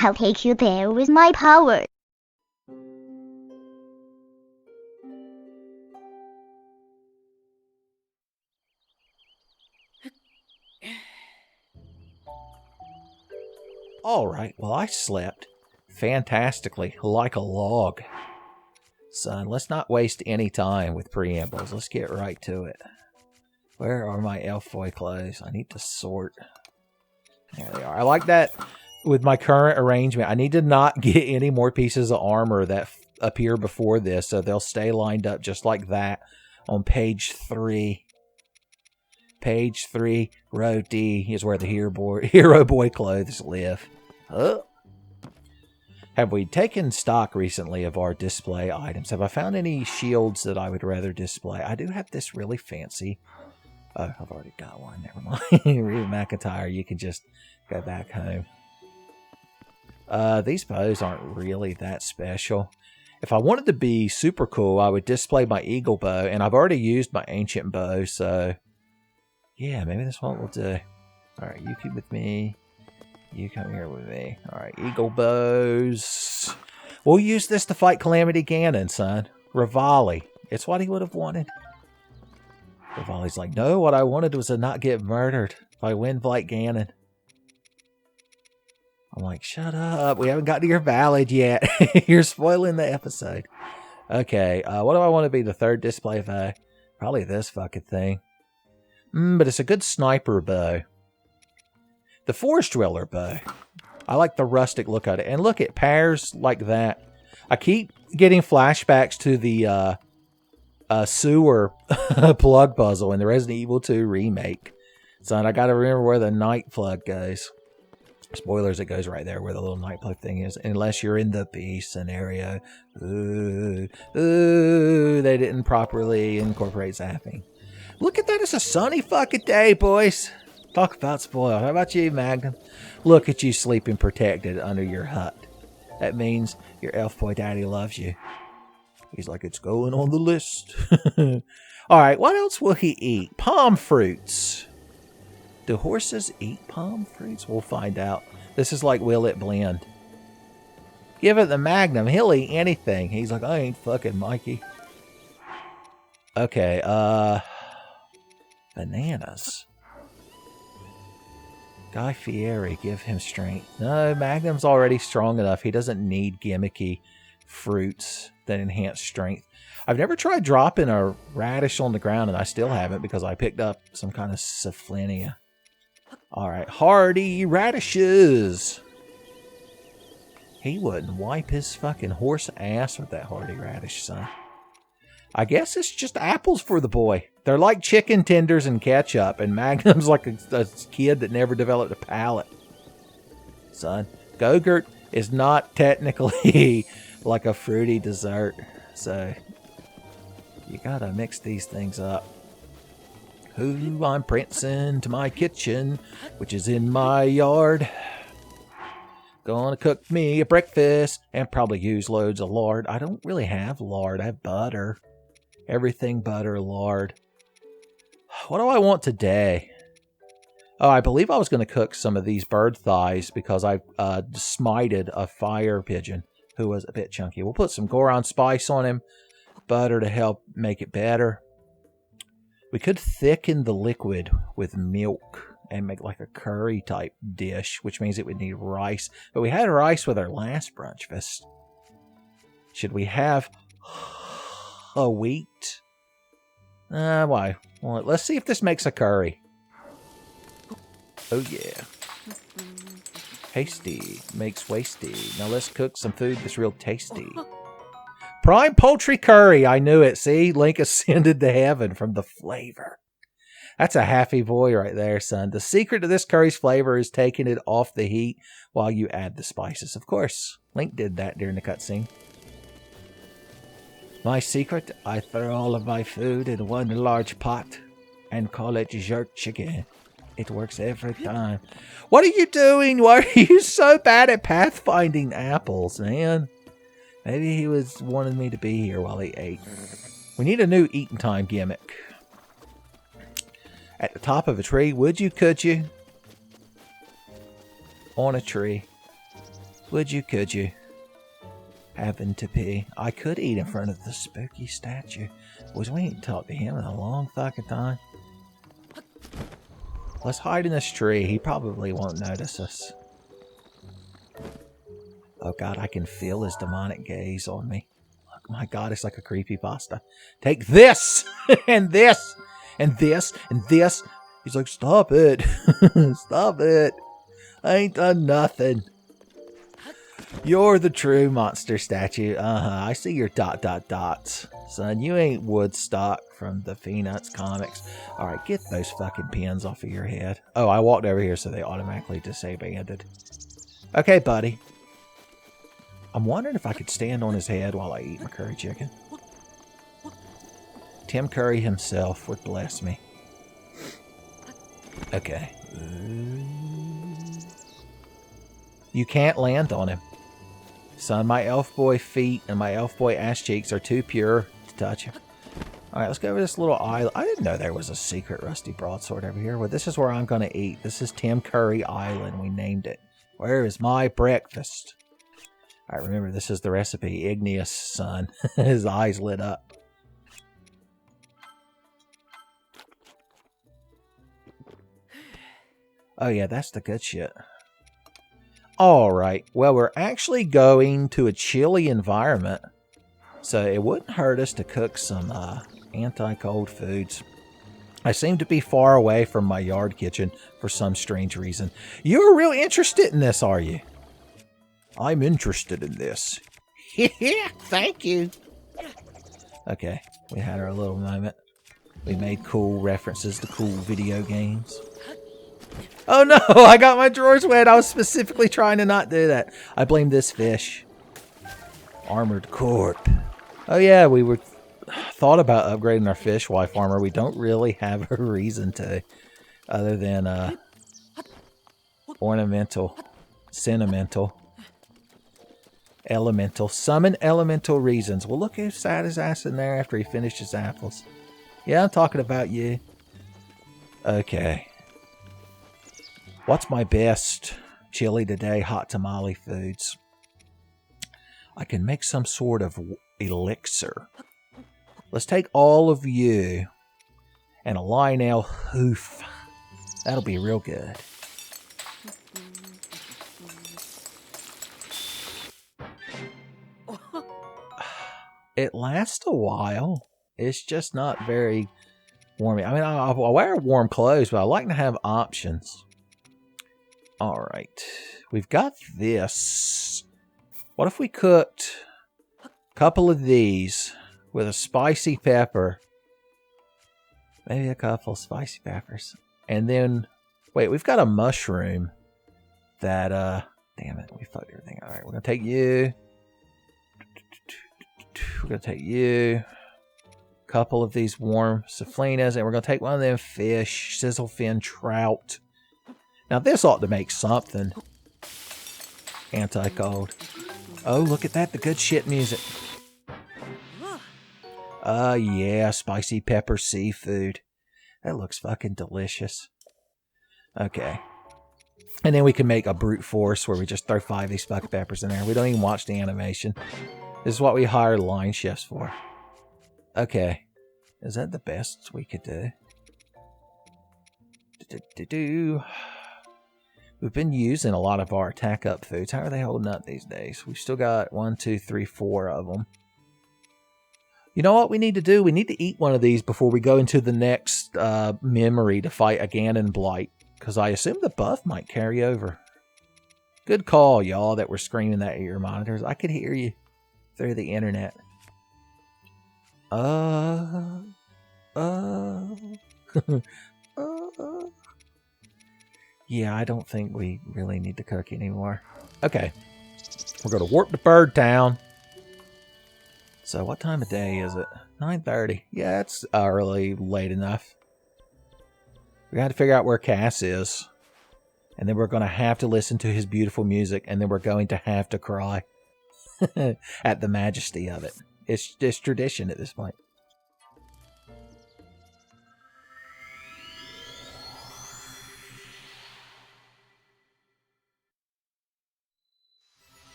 I'll take you there with my power. Alright, well I slept fantastically like a log. Son, let's not waste any time with preambles. Let's get right to it. Where are my elf boy clothes? I need to sort. There they are. I like that with my current arrangement. I need to not get any more pieces of armor that appear before this, so they'll stay lined up just like that on page 3. Page 3, row D is where the hero boy clothes live. Have we taken stock recently of our display items? Have I found any shields that I would rather display? I do have this really fancy... Oh, I've already got one. Never mind. Reba McEntire, you can just go back home. These bows aren't really that special. If I wanted to be super cool, I would display my eagle bow, and I've already used my ancient bow, so... Yeah, maybe that's what we'll do. Alright, you keep with me. You come here with me. Alright, eagle bows. We'll use this to fight Calamity Ganon, son. Rivali. It's what he would have wanted. Rivali's like, no, what I wanted was to not get murdered by Windblight Ganon. I'm like, shut up. We haven't got to your ballad yet. You're spoiling the episode. Okay, what do I want to be the third display bow? Probably this fucking thing. But it's a good sniper bow. The Forest Dweller bow. I like the rustic look of it. And look, it pairs like that. I keep getting flashbacks to the sewer plug puzzle in the Resident Evil 2 remake. Son, I gotta remember where the night plug goes. Spoilers, it goes right there where the little night plug thing is. Unless you're in the B scenario. Ooh, they didn't properly incorporate zapping. Look at that, it's a sunny fucking day, boys. Talk about spoiled. How about you, Magnum? Look at you sleeping protected under your hut. That means your elf boy daddy loves you. He's like, it's going on the list. Alright, what else will he eat? Palm fruits. Do horses eat palm fruits? We'll find out. This is like, will it blend? Give it the Magnum. He'll eat anything. He's like, I ain't fucking Mikey. Okay, bananas. Guy Fieri, give him strength. No, Magnum's already strong enough. He doesn't need gimmicky fruits that enhance strength. I've never tried dropping a radish on the ground, and I still haven't because I picked up some kind of Cephalinia. Alright, hardy radishes. He wouldn't wipe his fucking horse ass with that hardy radish, son. I guess it's just apples for the boy. They're like chicken tenders and ketchup, and Magnum's like a kid that never developed a palate. Son, Go-Gurt is not technically like a fruity dessert, so you gotta mix these things up. Who I'm prancing to my kitchen, which is in my yard. Gonna cook me a breakfast and probably use loads of lard. I don't really have lard, I have butter. Everything butter, lard. What do I want today? Oh, I believe I was going to cook some of these bird thighs because I smited a fire pigeon who was a bit chunky. We'll put some Goron spice on him. Butter to help make it better. We could thicken the liquid with milk and make like a curry type dish, which means it would need rice. But we had rice with our last brunchfest. Should we have a wheat? Why? Well, let's see if this makes a curry. Oh yeah. Hasty makes wasty. Now let's cook some food that's real tasty. Prime poultry curry. I knew it. See? Link ascended to heaven from the flavor. That's a happy boy right there, son. The secret to this curry's flavor is taking it off the heat while you add the spices. Of course, Link did that during the cutscene. My secret, I throw all of my food in one large pot and call it jerk chicken. It works every time. What are you doing? Why are you so bad at pathfinding apples, man? Maybe he was wanting me to be here while he ate. We need a new eating time gimmick. At the top of a tree, would you, could you? On a tree. Would you, could you? Happen to be. I could eat in front of the spooky statue. Boys, we ain't talked to him in a long fucking time. Let's hide in this tree. He probably won't notice us. Oh god, I can feel his demonic gaze on me. Look, my god, it's like a creepypasta. Take this! And this! And this! And this! He's like, stop it! Stop it! I ain't done nothing. You're the true monster statue. I see your ... dots. Son, you ain't Woodstock from the Peanuts comics. Alright, get those fucking pins off of your head. Oh, I walked over here so they automatically disbanded. Okay, buddy. I'm wondering if I could stand on his head while I eat my curry chicken. Tim Curry himself would bless me. Okay. You can't land on him. Son, my elf boy feet and my elf boy ass cheeks are too pure to touch him. Alright, let's go over this little island. I didn't know there was a secret rusty broadsword over here. Well, this is where I'm going to eat. This is Tim Curry Island. We named it. Where is my breakfast? Alright, remember, this is the recipe. Igneous, son. His eyes lit up. Oh, yeah, that's the good shit. Alright, well, we're actually going to a chilly environment, so it wouldn't hurt us to cook some anti-cold foods. I seem to be far away from my yard kitchen for some strange reason. You're real interested in this, are you? I'm interested in this. Yeah, thank you. Okay, we had our little moment. We made cool references to cool video games. Oh no, I got my drawers wet. I was specifically trying to not do that. I blame this fish. Armored Corp. Oh yeah, we were thought about upgrading our fish wife armor. We don't really have a reason to, other than ornamental, sentimental, elemental, summon elemental reasons. Well, look who sat his ass in there after he finished his apples. Yeah, I'm talking about you. Okay. What's my best chili today? Hot tamale foods. I can make some sort of elixir. Let's take all of you and a Lionel hoof. That'll be real good. It lasts a while. It's just not very warm. I mean, I wear warm clothes, but I like to have options. Alright, we've got this. What if we cooked a couple of these with a spicy pepper? Maybe a couple of spicy peppers. And then, wait, we've got a mushroom that, damn it, we fucked everything. Alright, we're going to take you. We're going to take you. A couple of these warm saflinas, and we're going to take one of them fish, sizzle fin trout. Now this ought to make something anti-cold. Oh, look at that, the good shit music. Yeah, spicy pepper seafood. That looks fucking delicious. Okay. And then we can make a brute force where we just throw 5 of these fucking peppers in there. We don't even watch the animation. This is what we hire line chefs for. Okay. Is that the best we could do? We've been using a lot of our attack up foods. How are they holding up these days? We've still got 1, 2, 3, 4 of them. You know what we need to do? We need to eat one of these before we go into the next memory to fight a Ganon Blight. Because I assume the buff might carry over. Good call, y'all, that were screaming that at your monitors. I could hear you through the internet. Yeah, I don't think we really need to cook anymore. Okay. We're going to warp to Bird Town. So what time of day is it? 9:30. Yeah, it's early, late enough. We got to figure out where Cass is. And then we're going to have to listen to his beautiful music. And then we're going to have to cry at the majesty of it. It's just tradition at this point.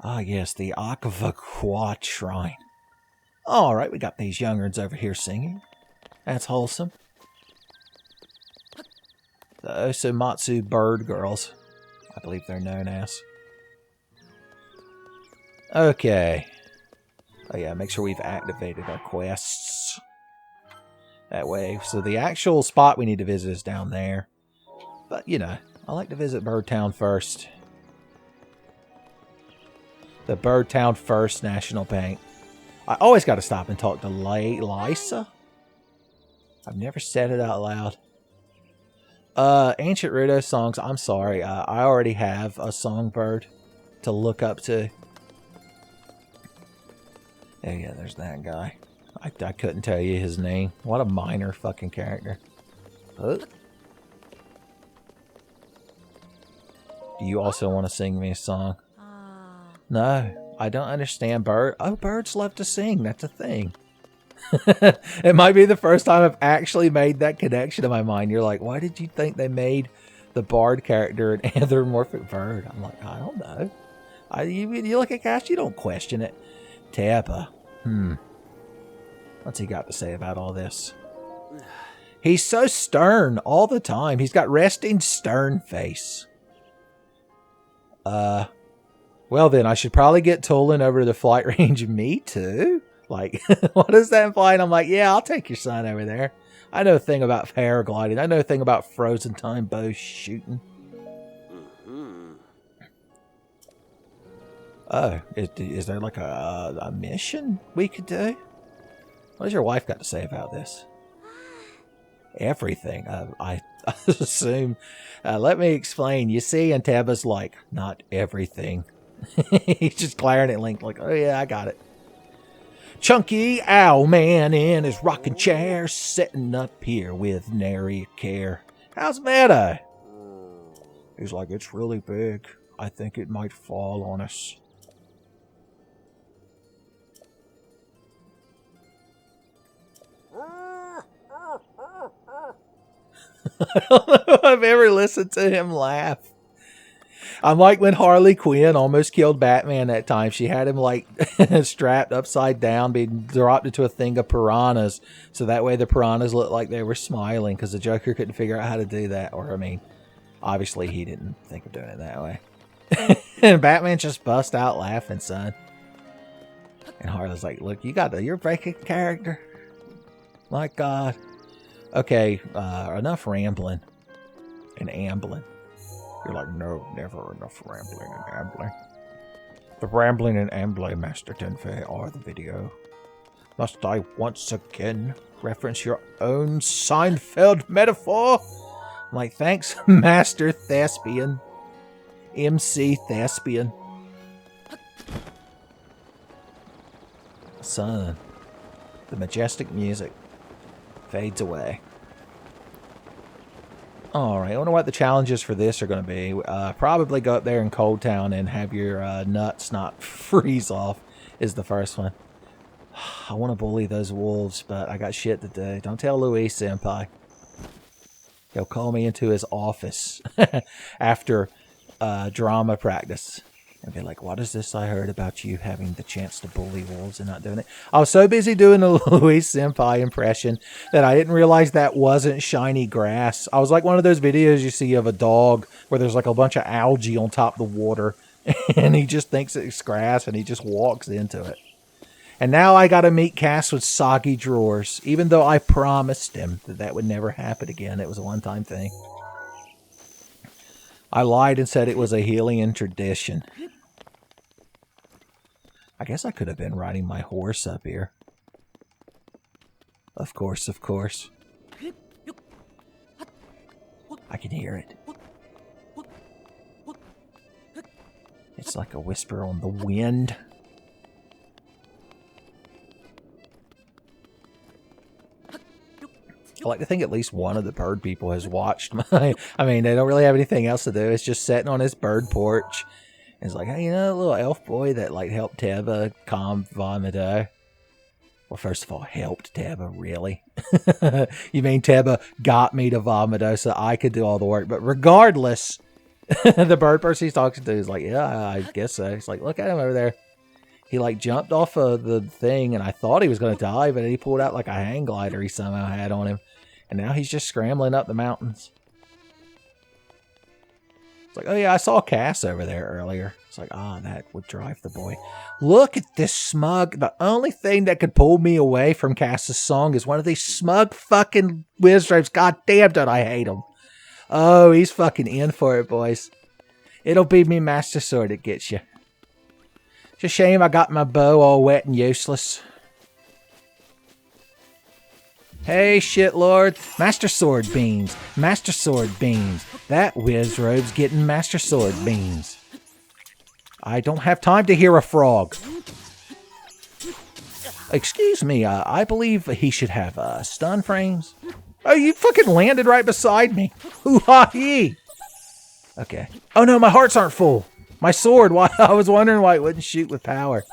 Ah, yes, the Aqua Quad Shrine. All right, we got these youngerns over here singing. That's wholesome. The Osomatsu Bird Girls, I believe they're known as. Okay. Oh yeah, make sure we've activated our quests. That way. So the actual spot we need to visit is down there. But, you know, I like to visit Bird Town first. The Bird Town First National Bank. I always got to stop and talk to Lisa. I've never said it out loud. Ancient Rudo songs. I'm sorry. I already have a songbird to look up to. Yeah, there's that guy. I couldn't tell you his name. What a minor fucking character. Do you also want to sing me a song? No, I don't understand bird. Oh, birds love to sing. That's a thing. It might be the first time I've actually made that connection in my mind. You're like, why did you think they made the bard character an anthropomorphic bird? I'm like, I don't know. You look at Cash, you don't question it. Tappa. What's he got to say about all this? He's so stern all the time. He's got resting stern face. Well then, I should probably get Tolan over to the flight range. Me too? Like, what does that imply? And I'm like, yeah, I'll take your son over there. I know a thing about paragliding. I know a thing about frozen time bow shooting. Oh, is there like a mission we could do? What has your wife got to say about this? Everything. I assume. Let me explain. You see, and Tabba's like, not everything. He's just glaring at Link like, oh yeah, I got it. Chunky Owl Man in his rocking chair, sitting up here with nary care. How's Meta? He's like, it's really big. I think it might fall on us. I don't know if I've ever listened to him laugh. I'm like when Harley Quinn almost killed Batman that time. She had him like strapped upside down, being dropped into a thing of piranhas. So that way the piranhas looked like they were smiling because the Joker couldn't figure out how to do that. Or, I mean, obviously he didn't think of doing it that way. And Batman just bust out laughing, son. And Harley's like, look, you're breaking character. My God. Okay, enough rambling and ambling. You're like, no, never enough rambling and ambling. The rambling and ambling, Master Tenfey, are the video. Must I once again reference your own Seinfeld metaphor? I'm like, thanks, Master Thespian. MC Thespian. Son, the majestic music fades away. Alright, I wonder what the challenges for this are going to be. Probably go up there in Cold Town and have your nuts not freeze off is the first one. I want to bully those wolves, but I got shit to do. Don't tell Luis Senpai. He'll call me into his office after drama practice. And be like, what is this I heard about you having the chance to bully wolves and not doing it? I was so busy doing the Luis Senpai impression that I didn't realize that wasn't shiny grass. I was like one of those videos you see of a dog where there's like a bunch of algae on top of the water. And he just thinks it's grass and he just walks into it. And now I got to meet Cass with soggy drawers, even though I promised him that that would never happen again. It was a one-time thing. I lied and said it was a Helian tradition. I guess I could have been riding my horse up here. Of course, of course. I can hear it. It's like a whisper on the wind. I like to think at least one of the bird people has watched my... I mean, they don't really have anything else to do. It's just sitting on his bird porch. And it's like, hey, you know that little elf boy that, like, helped Teba calm Vomito? Well, first of all, helped Teba, really? You mean Teba got me to Vomito so I could do all the work. But regardless, The bird person he's talking to is like, yeah, I guess so. He's like, look at him over there. He like jumped off of the thing, and I thought he was going to die, but he pulled out like a hang glider he somehow had on him. And now he's just scrambling up the mountains. It's like, oh yeah, I saw Cass over there earlier. It's like, that would drive the boy. Look at this smug. The only thing that could pull me away from Cass's song is one of these smug fucking wizards. God damn, don't I hate him. Oh, he's fucking in for it, boys. It'll be me Master Sword that gets you. It's a shame I got my bow all wet and useless. Hey, shitlord. Master Sword beans. Master Sword beans. That Wizrobe's getting Master Sword beans. I don't have time to hear a frog. Excuse me, I believe he should have stun frames. Oh, you fucking landed right beside me. Hoo-ha-hee. Okay. Oh no, my hearts aren't full. My sword, why? I was wondering why it wouldn't shoot with power.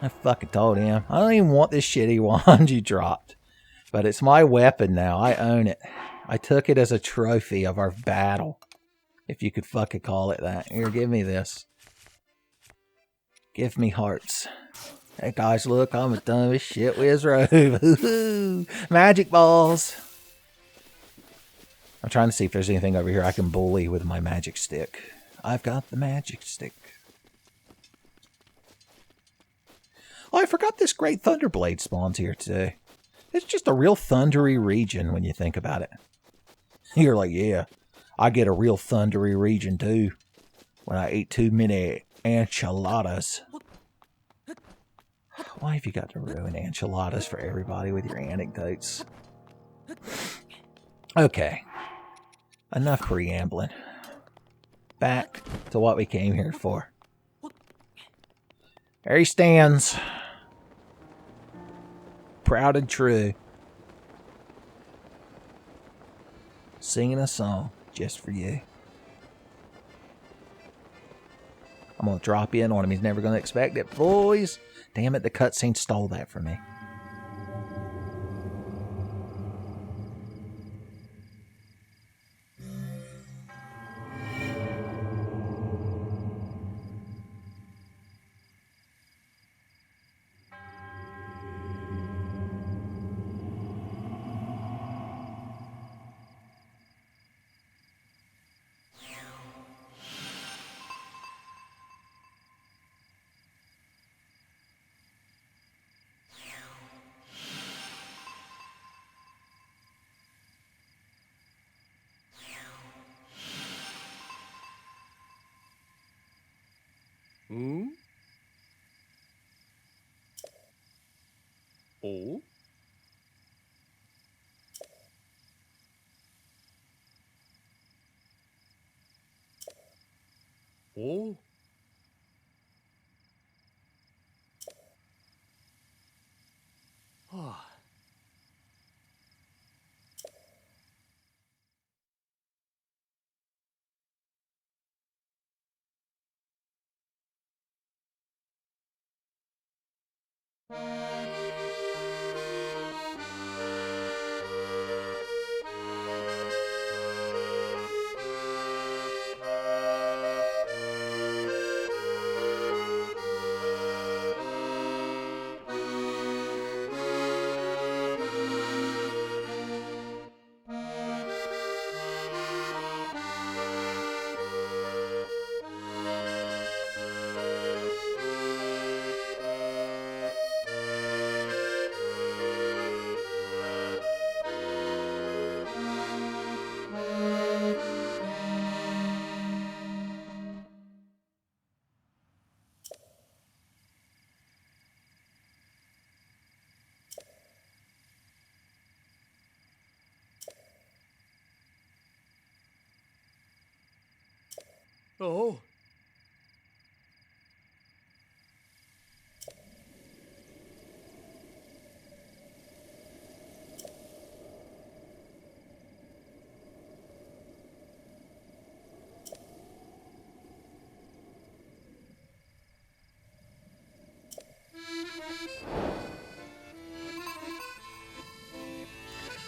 I fucking told him. I don't even want this shitty wand you dropped. But it's my weapon now. I own it. I took it as a trophy of our battle. If you could fucking call it that. Here, give me this. Give me hearts. Hey guys, look, I'm a dumb as shit Wizrobe. Magic balls. I'm trying to see if there's anything over here I can bully with my magic stick. I've got the magic stick. Oh, I forgot this great Thunderblade spawns here too. It's just a real thundery region when you think about it. You're like, yeah, I get a real thundery region too when I eat too many enchiladas. Why have you got to ruin enchiladas for everybody with your anecdotes? Okay. Enough preambling. Back to what we came here for. There he stands. Proud and true. Singing a song just for you. I'm going to drop in on him. He's never going to expect it. Boys, damn it, the cutscene stole that from me. Oh? Oh? Ah. Oh.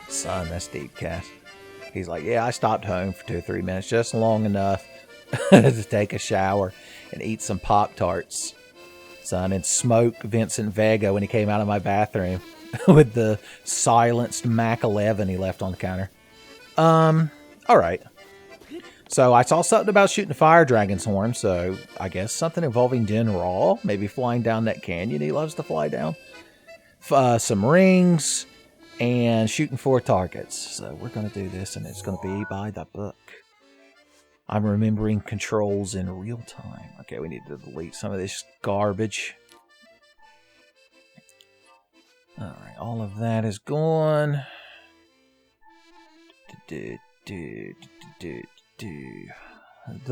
Son, that's deep, Cass. He's like, yeah, I stopped home for 2 or 3 minutes, just long enough to take a shower and eat some Pop-Tarts, son, and smoke Vincent Vega when he came out of my bathroom with the silenced Mac 11 he left on the counter. All right. So I saw something about shooting a fire dragon's horn, so I guess something involving Din Raw, maybe flying down that canyon he loves to fly down. Some rings, and shooting 4 targets. So we're going to do this, and it's going to be by the book. I'm remembering controls in real time. Okay, we need to delete some of this garbage. Alright, all of that is gone. The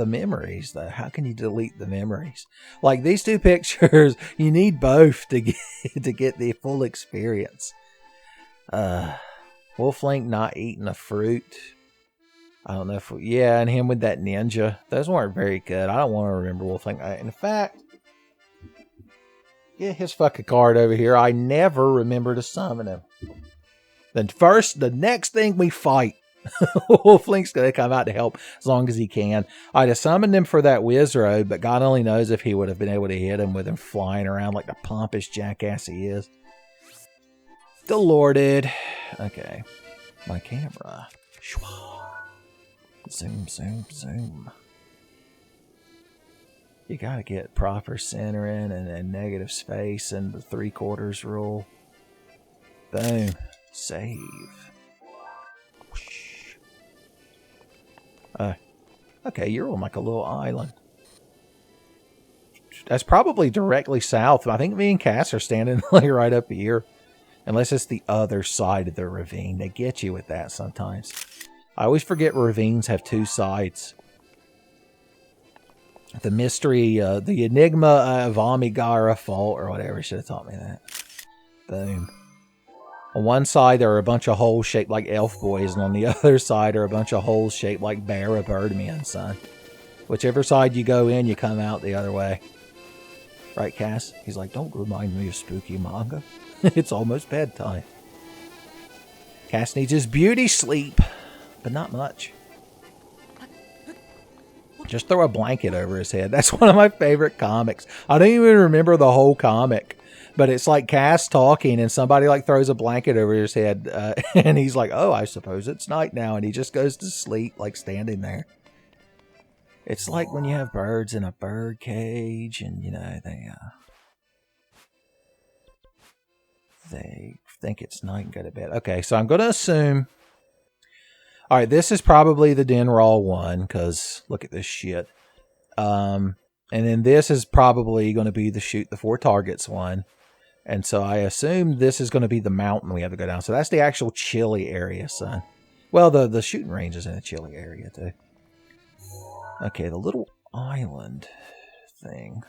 memories, though. How can you delete the memories? Like these 2 pictures, you need both to get the full experience. Wolflink not eating a fruit. I don't know if... yeah, and him with that ninja. Those weren't very good. I don't want to remember Wolflink. In fact... get his fucking card over here. I never remember to summon him. Then first, the next thing we fight, Wolflink's going to come out to help as long as he can. I'd have summoned him for that Wizrobe, but God only knows if he would have been able to hit him with him flying around like the pompous jackass he is. Delorded. Okay. My camera. Zoom, zoom, zoom. You gotta get proper centering and negative space and the 3/4 rule. Boom. Save. Okay, you're on like a little island. That's probably directly south. I think me and Cass are standing like right up here. Unless it's the other side of the ravine. They get you with that sometimes. I always forget ravines have 2 sides. The mystery, the enigma of Amigara fault or whatever should have taught me that. Boom. On one side there are a bunch of holes shaped like elf boys, and on the other side are a bunch of holes shaped like Barra birdmen, son. Whichever side you go in, you come out the other way. Right, Cass? He's like, don't remind me of spooky manga. It's almost bedtime. Cass needs his beauty sleep, but not much. Just throw a blanket over his head. That's one of my favorite comics. I don't even remember the whole comic, but it's like Cass talking and somebody like throws a blanket over his head and he's like, oh, I suppose it's night now. And he just goes to sleep like standing there. It's like when you have birds in a bird cage and, you know, they think it's night and go to bed. Okay, so I'm going to assume... all right, this is probably the Dinral one, because look at this shit. And then this is probably going to be the shoot the 4 targets one. And so I assume this is going to be the mountain we have to go down. So that's the actual chilly area, son. Well, the shooting range is in a chilly area, too. Okay, the little island thing.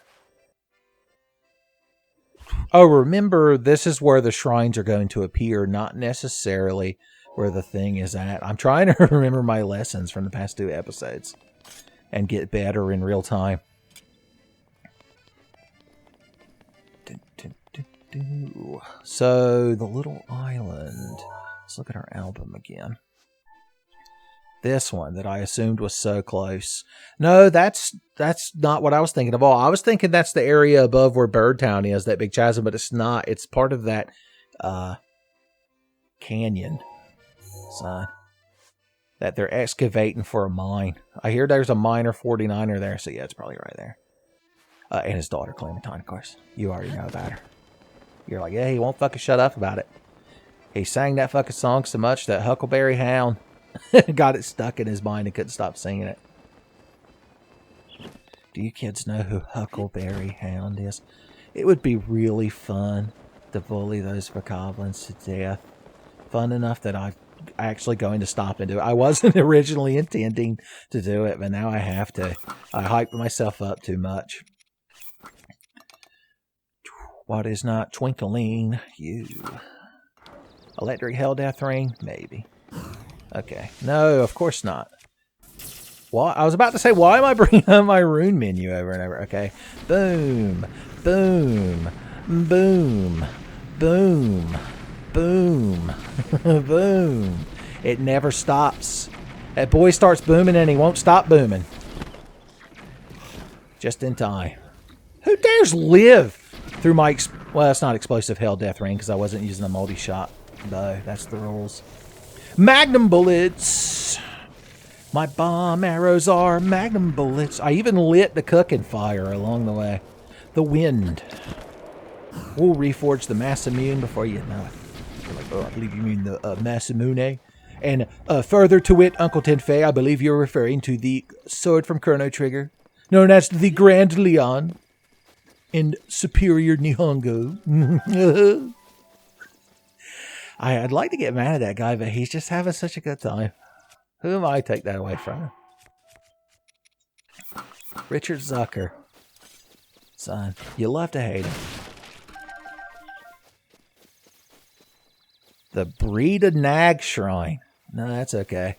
Oh, remember, this is where the shrines are going to appear, not necessarily where the thing is at. I'm trying to remember my lessons from the past 2 episodes and get better in real time. So, the little island. Let's look at our album again. This one that I assumed was so close. No, that's not what I was thinking of all. I was thinking that's the area above where Birdtown is, that big chasm, but it's not. It's part of that canyon, son, that they're excavating for a mine. I hear there's a miner 49er there, so yeah, it's probably right there. And his daughter, Clementine, of course. You already know about her. You're like, yeah, he won't fucking shut up about it. He sang that fucking song so much that Huckleberry Hound got it stuck in his mind and couldn't stop singing it. Do you kids know who Huckleberry Hound is? It would be really fun to bully those bokoblins to death. Fun enough that I'm actually going to stop and do it. I wasn't originally intending to do it, but now I have to. I hyped myself up too much. What is not twinkling? You. Electric Helldeath Ring? Maybe. Okay. No, of course not. What? I was about to say, why am I bringing up my rune menu over and over? Okay. Boom. Boom. Boom. Boom. Boom. Boom. It never stops. That boy starts booming and he won't stop booming. Just in time. Who dares live through my... well, it's not explosive hell death ring because I wasn't using a multi-shot bow. That's the rules. Magnum bullets. My bomb arrows are magnum bullets. I even lit the cooking fire along the way. The wind. We'll reforge the Massamune before you know it. You're like, oh, I believe you mean the Massamune. And further to it, Uncle Tenfey, I believe you're referring to the sword from Chrono Trigger, known as the Grand Leon in Superior Nihongo. I'd like to get mad at that guy, but he's just having such a good time. Who am I to take that away from him? Richard Zucker. Son, you love to hate him. The Breda Nag Shrine. No, that's okay.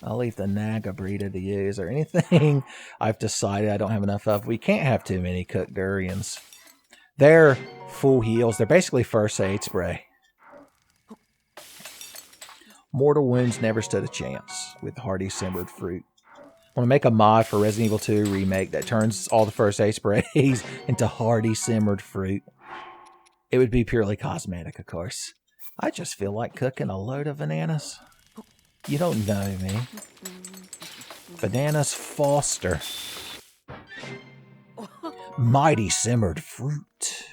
I'll leave the Naga Breda to use or anything I've decided I don't have enough of. We can't have too many cooked durians. They're full heals. They're basically first aid spray. Mortal wounds never stood a chance with hardy simmered fruit. I want to make a mod for Resident Evil 2 Remake that turns all the first aid sprays into hardy simmered fruit. It would be purely cosmetic, of course. I just feel like cooking a load of bananas. You don't know me. Bananas Foster. Mighty simmered fruit.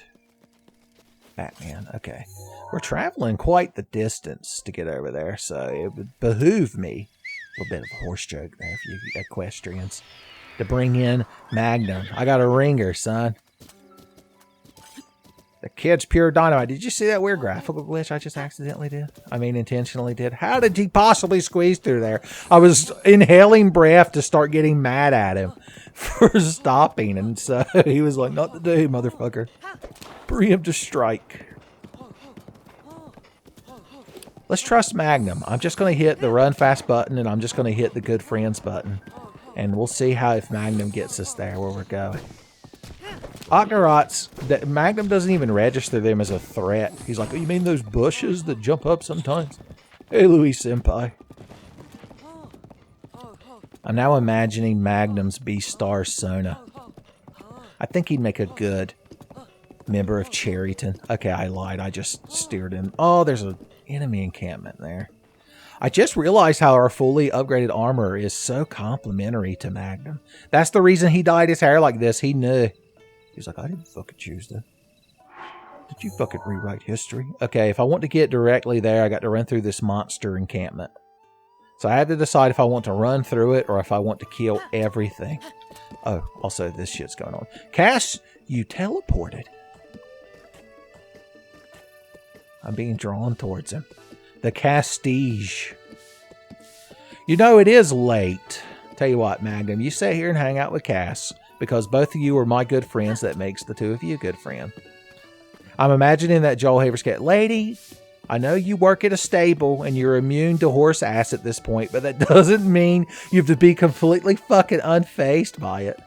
Batman, okay. We're traveling quite the distance to get over there, so it would behoove me, a little bit of a horse joke there for you equestrians, to bring in Magnum. I got a ringer, son. The kid's pure dynamite. Did you see that weird graphical glitch I just accidentally did? I mean, intentionally did. How did he possibly squeeze through there? I was inhaling breath to start getting mad at him for stopping, and so he was like, not today, motherfucker. Preemptive strike. Let's trust Magnum. I'm just going to hit the run fast button, and I'm just going to hit the good friends button. And we'll see how if Magnum gets us there where we're going. Octorots, that Magnum doesn't even register them as a threat. He's like, oh, you mean those bushes that jump up sometimes? Hey, Louis Senpai. I'm now imagining Magnum's B-Star Sona. I think he'd make a good member of Cherryton. Okay, I lied. I just steered in. Oh, there's an enemy encampment there. I just realized how our fully upgraded armor is so complimentary to Magnum. That's the reason he dyed his hair like this. He knew. He's like, I didn't fucking choose that. Did you fucking rewrite history? Okay, if I want to get directly there, I got to run through this monster encampment. So I have to decide if I want to run through it or if I want to kill everything. Oh, also this shit's going on. Cass, you teleported. I'm being drawn towards him. The Castige. You know, it is late. Tell you what, Magnum, you sit here and hang out with Cass. Because both of you are my good friends, that makes the two of you a good friend. I'm imagining that Joel Haver's cat. Lady, I know you work at a stable and you're immune to horse ass at this point, but that doesn't mean you have to be completely fucking unfazed by it.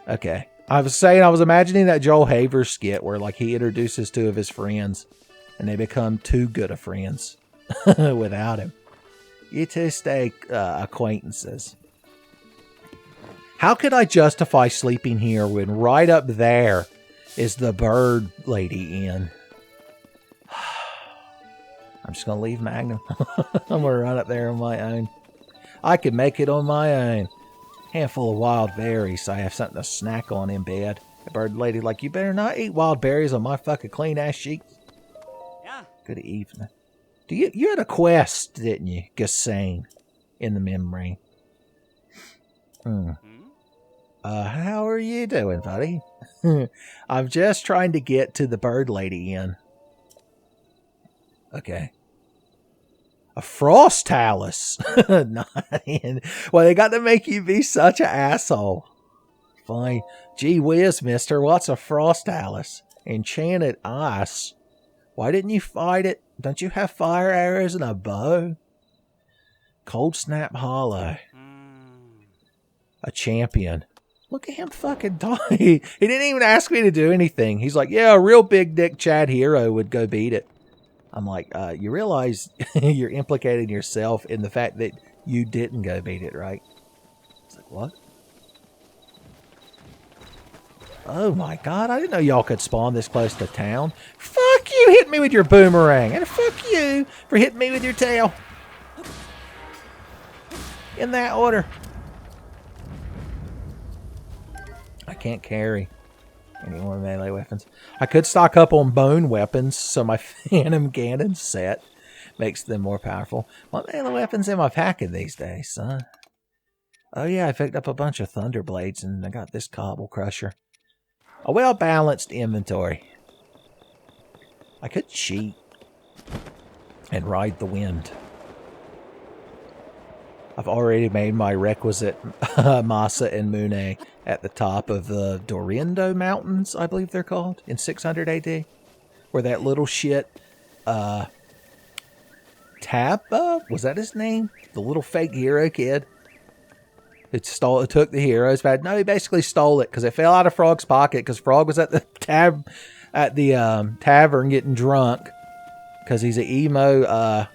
Okay. I was imagining that Joel Haver skit where like he introduces two of his friends and they become too good of friends without him. You two stay acquaintances. How could I justify sleeping here when right up there is the bird lady inn? I'm just going to leave Magnum. I'm going to run up there on my own. I could make it on my own. Handful of wild berries so I have something to snack on in bed. The bird lady like, you better not eat wild berries on my fucking clean ass sheets. Yeah. Good evening. You had a quest, didn't you? Gassane in the memory. How are you doing, buddy? I'm just trying to get to the bird lady inn. Okay. A frost talus. Well, they got to make you be such an asshole. Fine. Gee whiz, mister. What's a frost talus? Enchanted ice. Why didn't you fight it? Don't you have fire arrows and a bow? Cold Snap Hollow. A champion. Look at him fucking die. He didn't even ask me to do anything. He's like, yeah, a real big dick Chad hero would go beat it. I'm like, you realize you're implicating yourself in the fact that You didn't go beat it, right? It's like, what? Oh my god, I didn't know y'all could spawn this close to town. Fuck you, hit me with your boomerang. And fuck you for hitting me with your tail. In that order. I can't carry any more melee weapons. I could stock up on bone weapons, so my Phantom Ganon set makes them more powerful. What melee weapons am I packing these days, son? Oh yeah, I picked up a bunch of Thunder Blades and I got this Cobble Crusher. A well-balanced inventory. I could cheat and ride the wind. I've already made my requisite Masa and Mune at the top of the Dorindo Mountains, I believe they're called, in 600 AD. Where that little shit, Tabba, was that his name? The little fake hero kid? It took the heroes back. No, he basically stole it because it fell out of Frog's pocket because Frog was at the tavern getting drunk because he's an emo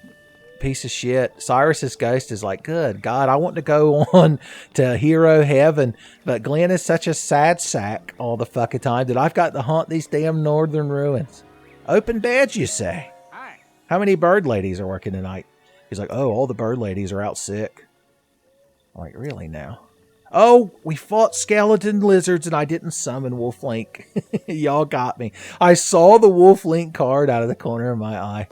piece of shit. Cyrus's ghost is like, good God, I want to go on to hero heaven, but Glenn is such a sad sack all the fucking time that I've got to haunt these damn northern ruins. Open beds, you say? Hi. How many bird ladies are working tonight? He's like, oh, all the bird ladies are out sick. I'm like, really now? Oh, we fought skeleton lizards and I didn't summon Wolf Link. Y'all got me. I saw the Wolf Link card out of the corner of my eye.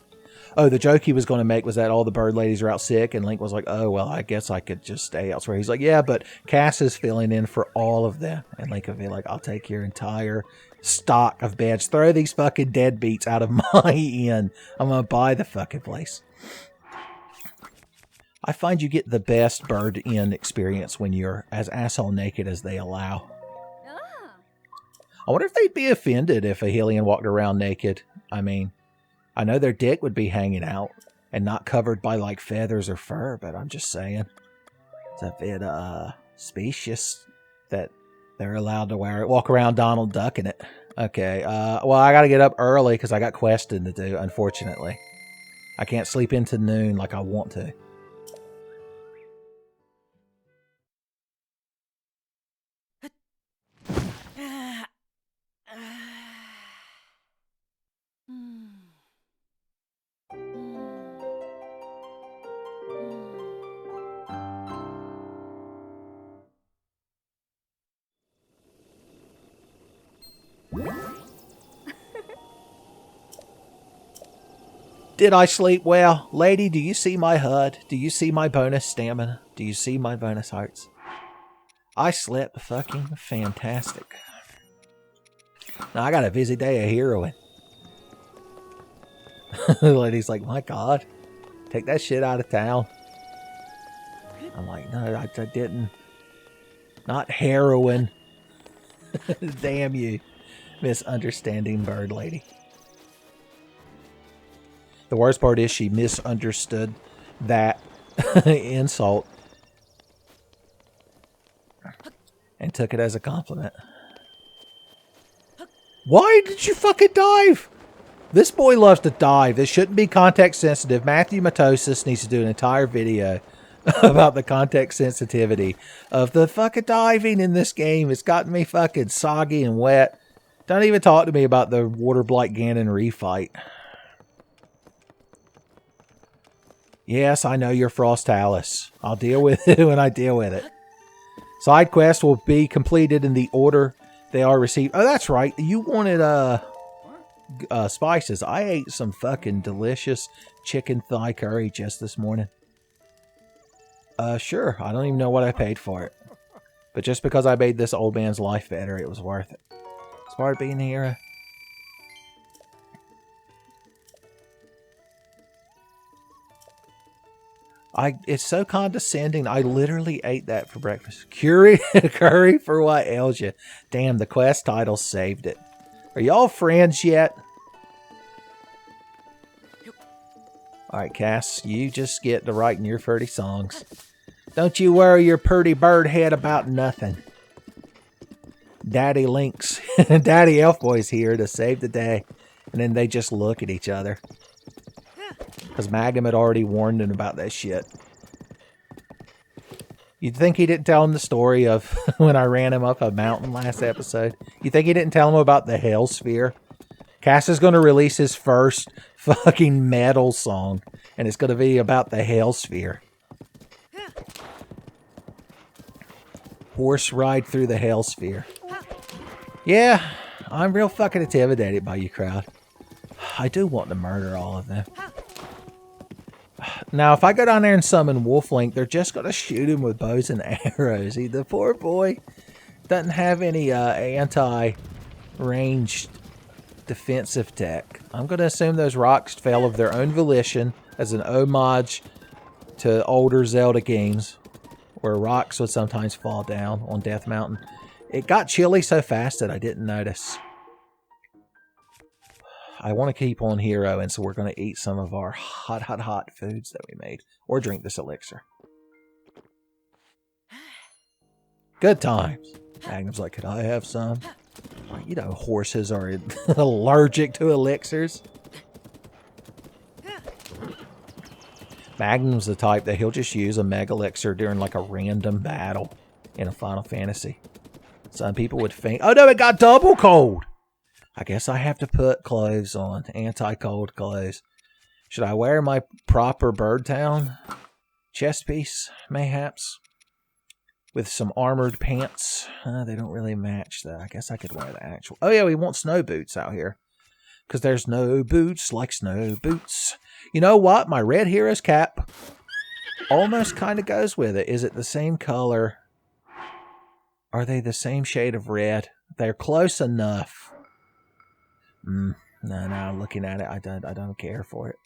Oh, the joke he was going to make was that all the bird ladies are out sick, and Link was like, oh, well, I guess I could just stay elsewhere. He's like, yeah, but Cass is filling in for all of them. And Link would be like, I'll take your entire stock of beds. Throw these fucking deadbeats out of my inn. I'm going to buy the fucking place. I find you get the best bird inn experience when you're as asshole naked as they allow. I wonder if they'd be offended if a Hylian walked around naked. I mean, I know their dick would be hanging out and not covered by like feathers or fur, but I'm just saying. It's a bit specious that they're allowed to wear it. Walk around Donald Duck in it. Okay, well, I gotta get up early because I got questing to do, unfortunately. I can't sleep into noon like I want to. Did I sleep well? Lady, do you see my HUD? Do you see my bonus stamina? Do you see my bonus hearts? I slept fucking fantastic. Now I got a busy day of heroing. The lady's like, my God, take that shit out of town. I'm like, no, I didn't. Not heroin. Damn you, misunderstanding bird lady. The worst part is she misunderstood that insult and took it as a compliment. Why did you fucking dive? This boy loves to dive. This shouldn't be context sensitive. Matthew Matosis needs to do an entire video about the context sensitivity of the fucking diving in this game. It's gotten me fucking soggy and wet. Don't even talk to me about the Water Blight Ganon refight. Yes, I know you're Frostalis. I'll deal with it when I deal with it. Side quests will be completed in the order they are received. Oh, that's right. You wanted spices. I ate some fucking delicious chicken thigh curry just this morning. Sure. I don't even know what I paid for it. But just because I made this old man's life better, it was worth it. It's part of being a hero. It's so condescending. I literally ate that for breakfast. Curry for what ails you? Damn, the quest title saved it. Are y'all friends yet? Alright, Cass, you just get to writing your pretty songs. Don't you worry your pretty bird head about nothing. Daddy Link's, Daddy Elf Boy's here to save the day. And then they just look at each other. Because Magum had already warned him about that shit. You'd think he didn't tell him the story of when I ran him up a mountain last episode. You think he didn't tell him about the Hell Sphere? Cass is going to release his first fucking metal song, and it's going to be about the Hell Sphere. Horse ride through the Hell Sphere. Yeah, I'm real fucking intimidated by you, crowd. I do want to murder all of them. Now, if I go down there and summon Wolflink, they're just going to shoot him with bows and arrows. The poor boy doesn't have any anti-ranged defensive tech. I'm going to assume those rocks fell of their own volition as an homage to older Zelda games where rocks would sometimes fall down on Death Mountain. It got chilly so fast that I didn't notice. I want to keep on heroing, so we're going to eat some of our hot foods that we made. Or drink this elixir. Good times. Magnum's like, could I have some? Well, you know, horses are allergic to elixirs. Magnum's the type that he'll just use a mega elixir during like a random battle in a Final Fantasy. Some people would faint. Oh no, it got double cold! I guess I have to put clothes on. Anti-cold clothes. Should I wear my proper Birdtown chest piece, mayhaps? With some armored pants. They don't really match, though. I guess I could wear the actual... Oh, yeah, we want snow boots out here. Because there's no boots like snow boots. You know what? My red hero's cap almost kind of goes with it. Is it the same color? Are they the same shade of red? They're close enough. No, looking at it, I don't care for it.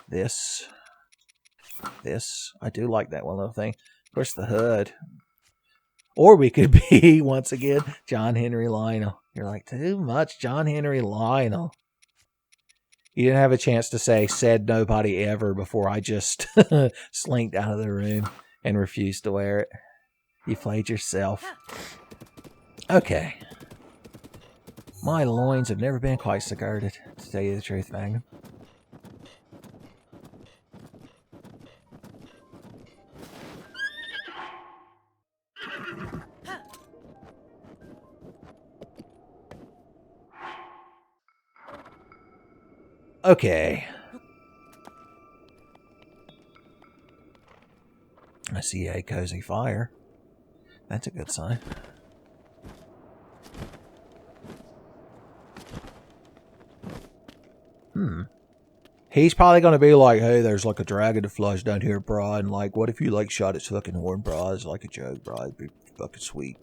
This, I do like that one little thing. Of course, the hood. Or we could be, once again, John Henry Lionel. You're like, too much John Henry Lionel. You didn't have a chance to say, said nobody ever, before I just slinked out of the room and refused to wear it. You played yourself. Okay. My loins have never been quite so girded, to tell you the truth, Magnum. Okay. I see a cozy fire. That's a good sign. He's probably going to be like, hey, there's like a dragon that flies down here, brah. And like, what if you like shot its fucking horn, brah? It's like a joke, brah. It'd be fucking sweet.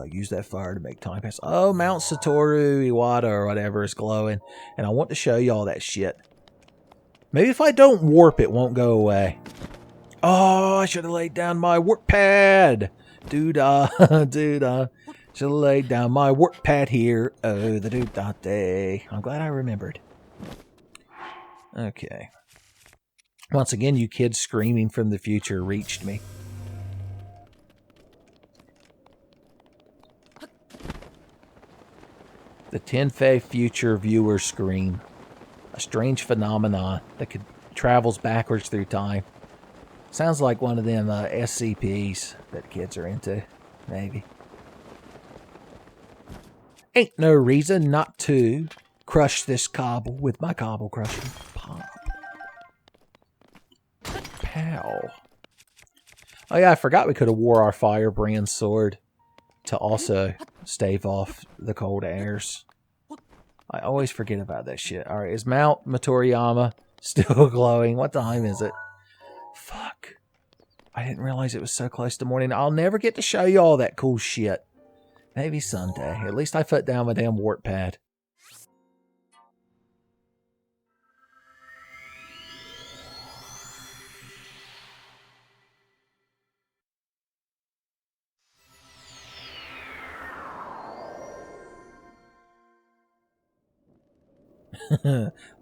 Use that fire to make time pass. Oh, Mount Satoru Iwata or whatever is glowing. And I want to show you all that shit. Maybe if I don't warp, it won't go away. Oh, I should have laid down my warp pad. Doo-dah. Should have laid down my warp pad here. Oh, the doo-dah day. I'm glad I remembered. Okay. Once again, you kids screaming from the future reached me. The Tenfey future viewer scream. A strange phenomenon that travels backwards through time. Sounds like one of them SCPs that kids are into, maybe. Ain't no reason not to crush this cobble with my cobble crusher. Pop. Pow. Oh yeah, I forgot we could have wore our firebrand sword to also stave off the cold airs. I always forget about that shit. Alright, is Mount Matoriyama still glowing? What time is it? Fuck. I didn't realize it was so close to morning. I'll never get to show you all that cool shit. Maybe someday. At least I put down my damn warp pad.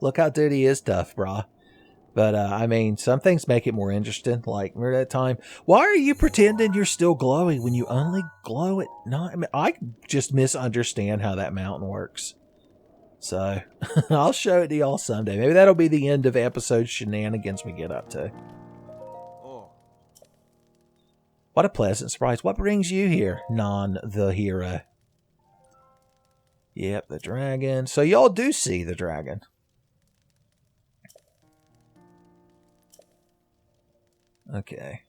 Look how dirty is tough, brah. But, I mean, some things make it more interesting. Like, remember that time? Why are you pretending you're still glowing when you only glow at night? I mean, I just misunderstand how that mountain works. So, I'll show it to y'all someday. Maybe that'll be the end of episode shenanigans we get up to. What a pleasant surprise. What brings you here, the hero? Yep, the dragon. So y'all do see the dragon. Okay.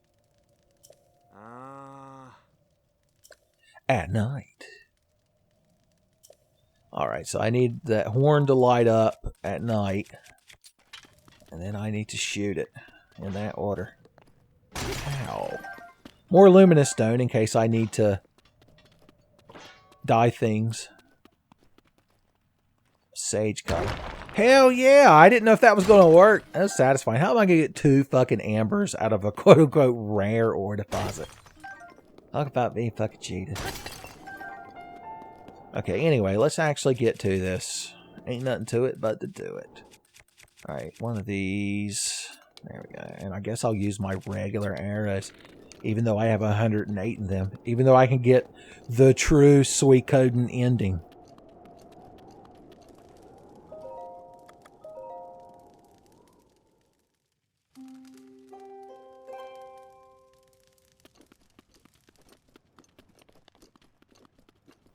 At night. Alright, so I need that horn to light up at night. And then I need to shoot it in that order. Ow. More luminous stone in case I need to dye things. Sage color. Hell yeah! I didn't know if that was going to work. That was satisfying. How am I going to get 2 fucking ambers out of a quote-unquote rare ore deposit? Talk about being fucking cheated. Okay, anyway, let's actually get to this. Ain't nothing to it but to do it. Alright, one of these. There we go. And I guess I'll use my regular arrows. Even though I have 108 in them. Even though I can get the true Suikoden ending.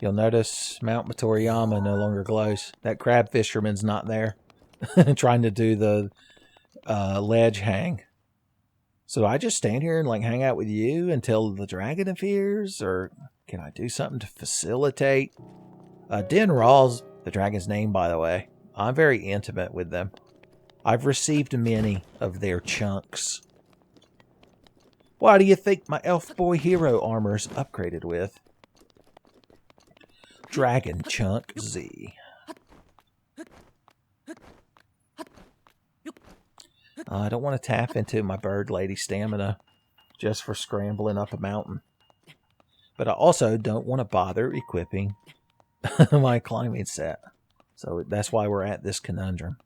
You'll notice Mount Matoriyama no longer glows. That crab fisherman's not there. Trying to do the ledge hang. So do I just stand here and like hang out with you until the dragon appears? Or can I do something to facilitate? Din Raw's the dragon's name, by the way. I'm very intimate with them. I've received many of their chunks. Why do you think my elf boy hero armor's upgraded with? Dragon Chunk Z. I don't want to tap into my bird lady stamina just for scrambling up a mountain. But I also don't want to bother equipping my climbing set. So that's why we're at this conundrum.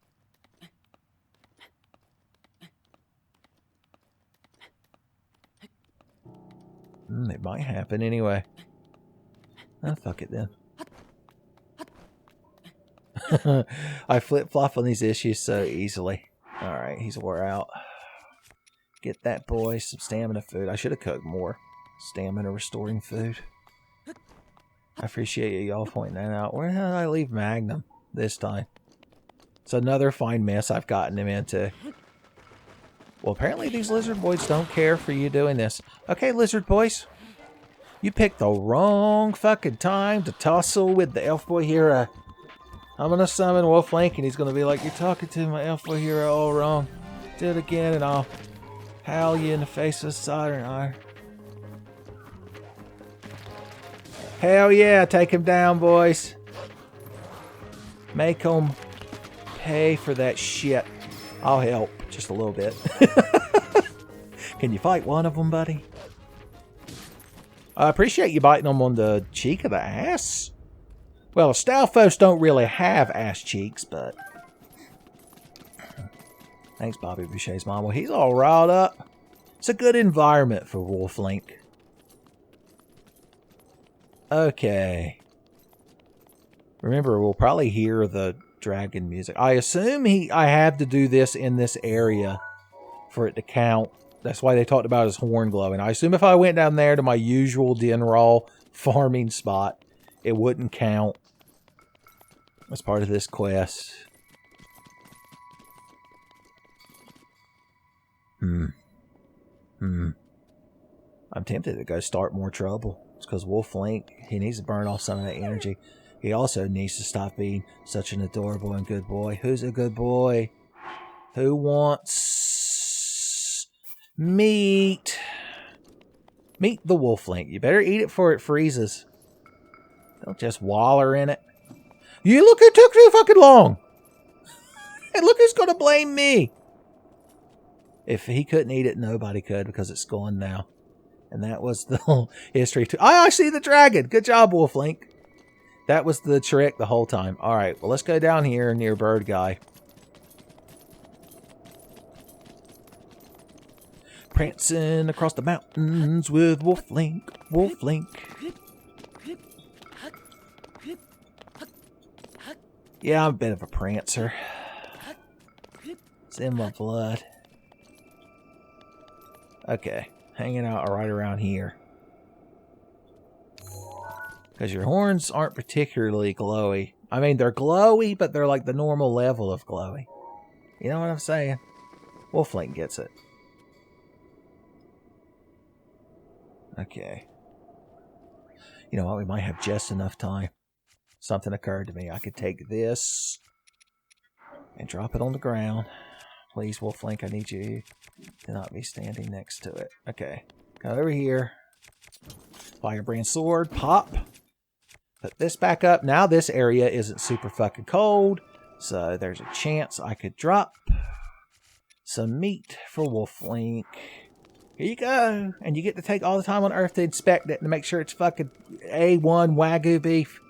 It might happen anyway. Oh, fuck it then. I flip-flop on these issues so easily. Alright, he's wore out. Get that boy some stamina food. I should have cooked more stamina restoring food. I appreciate y'all pointing that out. Where did I leave Magnum this time? It's another fine mess I've gotten him into. Well, apparently these lizard boys don't care for you doing this. Okay, lizard boys. You picked the wrong fucking time to tussle with the elf boy hero. I'm going to summon Wolf Link and he's going to be like, you're talking to my elf boy hero all wrong. Do it again and I'll howl you in the face with soldering iron. Hell yeah, take him down, boys. Make them pay for that shit. I'll help just a little bit. Can you fight one of them, buddy? I appreciate you biting them on the cheek of the ass. Well, Stalfos don't really have ass cheeks, but... Thanks, Bobby Boucher's mom. Well, he's all riled up. It's a good environment for Wolf Link. Okay. Remember, we'll probably hear the dragon music. I assume I have to do this in this area for it to count. That's why they talked about his horn glowing. I assume if I went down there to my usual Dinral farming spot, it wouldn't count as part of this quest. I'm tempted to go start more trouble. It's because Wolf Link, he needs to burn off some of that energy. He also needs to stop being such an adorable and good boy. Who's a good boy? Who wants meat? Meet the Wolf Link. You better eat it before it freezes. Don't just waller in it. You look, it took too fucking long. And look who's going to blame me. If he couldn't eat it, nobody could because it's gone now. And that was the whole history. I see the dragon. Good job, Wolf Link. That was the trick the whole time. Alright, well, let's go down here near Bird Guy. Prancing across the mountains with Wolf Link. Wolf Link. Yeah, I'm a bit of a prancer. It's in my blood. Okay, hanging out right around here. Because your horns aren't particularly glowy. I mean, they're glowy, but they're like the normal level of glowy. You know what I'm saying? Wolflink gets it. Okay. You know what? We might have just enough time. Something occurred to me. I could take this and drop it on the ground. Please, Wolflink, I need you to not be standing next to it. Okay. Go over here. Firebrand sword. Pop. Put this back up. Now this area isn't super fucking cold. So there's a chance I could drop some meat for Wolflink. Here you go. And you get to take all the time on Earth to inspect it and make sure it's fucking A1 Wagyu beef.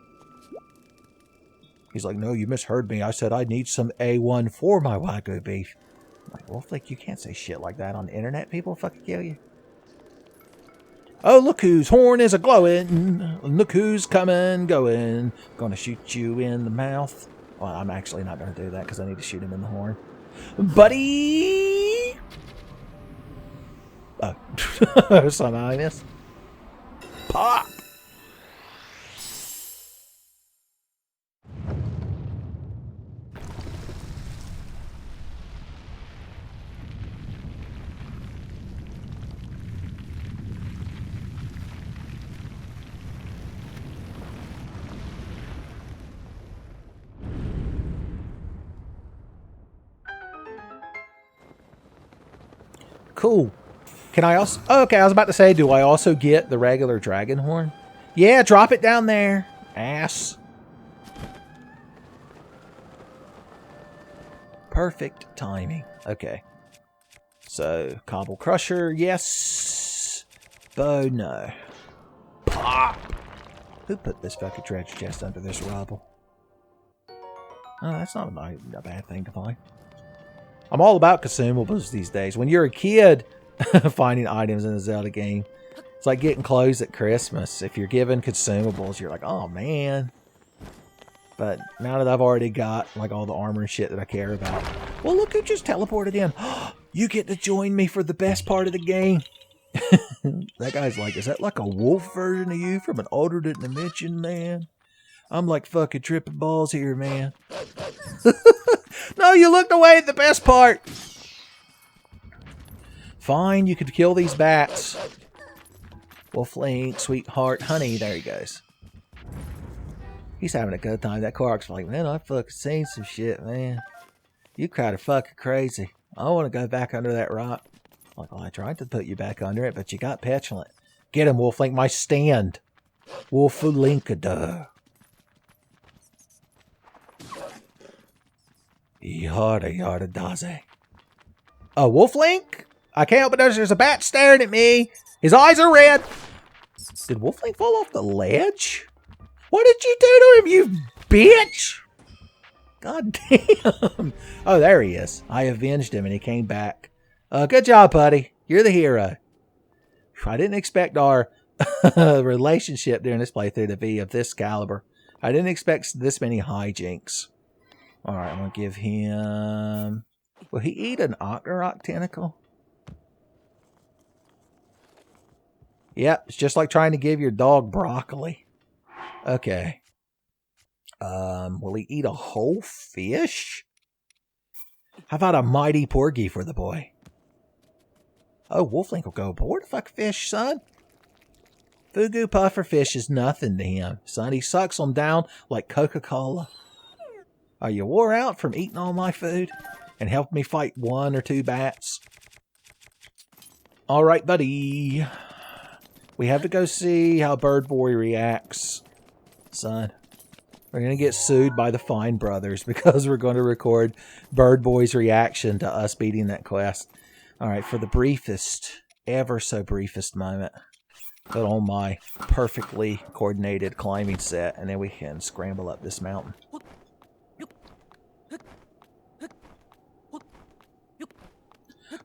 He's like, no, you misheard me. I said I need some A1 for my Wagyu beef. I'm like, Wolflink, you can't say shit like that on the internet. People will fucking kill you. Oh, look whose horn is a-glowing. Look who's coming, going. Gonna shoot you in the mouth. Well, I'm actually not gonna do that because I need to shoot him in the horn. Buddy! Oh. Somehow I missed. Pop! Cool. Can I also... Oh, okay, I was about to say, do I also get the regular dragon horn? Yeah, drop it down there. Ass. Perfect timing. Okay. So, Cobble Crusher, yes. Bow, no. Pop! Who put this fucking treasure chest under this rubble? Oh, that's not a bad thing to find. I'm all about consumables these days. When you're a kid, finding items in a Zelda game, it's like getting clothes at Christmas. If you're given consumables, you're like, oh man. But now that I've already got like all the armor and shit that I care about. Well, look who just teleported in. You get to join me for the best part of the game. That guy's like, is that like a wolf version of you from an alternate dimension, man? I'm like fucking tripping balls here, man. No, you looked away at the best part. Fine, you could kill these bats. Wolflink, sweetheart, honey, there he goes. He's having a good time. That Korok's like, man, I fucking seen some shit, man. You kind of fucking crazy. I want to go back under that rock. Like, well, I tried to put you back under it, but you got petulant. Get him, Wolflink, my stand. Wolflinkada. Yada yada daze. Oh, Wolflink? I can't help but notice there's a bat staring at me. His eyes are red. Did Wolflink fall off the ledge? What did you do to him, you bitch? God damn. Oh, there he is. I avenged him and he came back. Good job, buddy. You're the hero. I didn't expect our relationship during this playthrough to be of this caliber. I didn't expect this many hijinks. Alright, I'm going to give him... Will he eat an Octorok tentacle? Yep, it's just like trying to give your dog broccoli. Okay. Will he eat a whole fish? How about a mighty porgy for the boy? Oh, Wolflink will go aboard. Fuck fish, son. Fugu puffer fish is nothing to him, son. He sucks them down like Coca-Cola. Are you wore out from eating all my food and helping me fight 1 or 2 bats? All right, buddy. We have to go see how Bird Boy reacts, son. We're going to get sued by the Fine Brothers because we're going to record Bird Boy's reaction to us beating that quest. All right, for the briefest, ever so briefest moment, put on my perfectly coordinated climbing set, and then we can scramble up this mountain.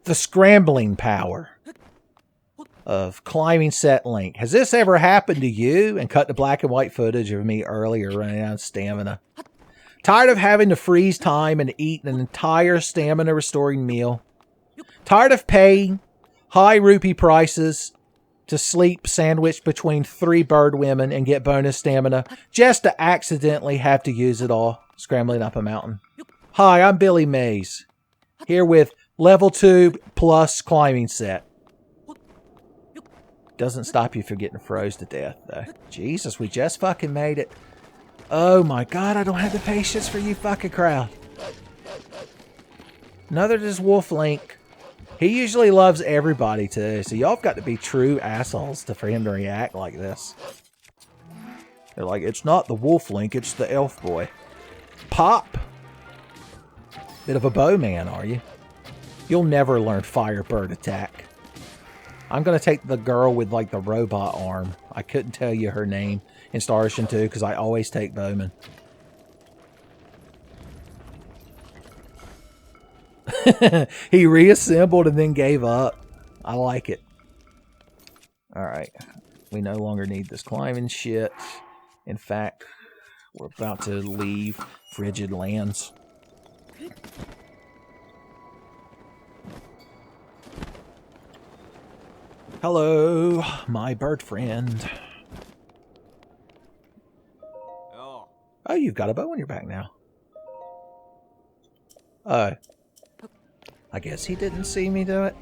The scrambling power of climbing set Link. Has this ever happened to you? And cut the black and white footage of me earlier running out of stamina. Tired of having to freeze time and eat an entire stamina restoring meal. Tired of paying high rupee prices to sleep sandwiched between 3 bird women and get bonus stamina just to accidentally have to use it all scrambling up a mountain. Hi, I'm Billy Mays, here with level 2 plus climbing set. Doesn't stop you from getting froze to death, though. Jesus, we just fucking made it. Oh my god, I don't have the patience for you fucking crowd. Another does Wolf Link. He usually loves everybody too, so y'all have got to be true assholes for him to react like this. They're like, it's not the Wolf Link, it's the Elf Boy. Pop! Bit of a bowman, are you? You'll never learn Firebird Attack. I'm going to take the girl with like the robot arm. I couldn't tell you her name in Star Ocean 2 because I always take Bowman. He reassembled and then gave up. I like it. Alright. We no longer need this climbing shit. In fact, we're about to leave Frigid Lands. Hello, my bird friend. Oh, you've got a bow on your back now. Oh. I guess he didn't see me do it.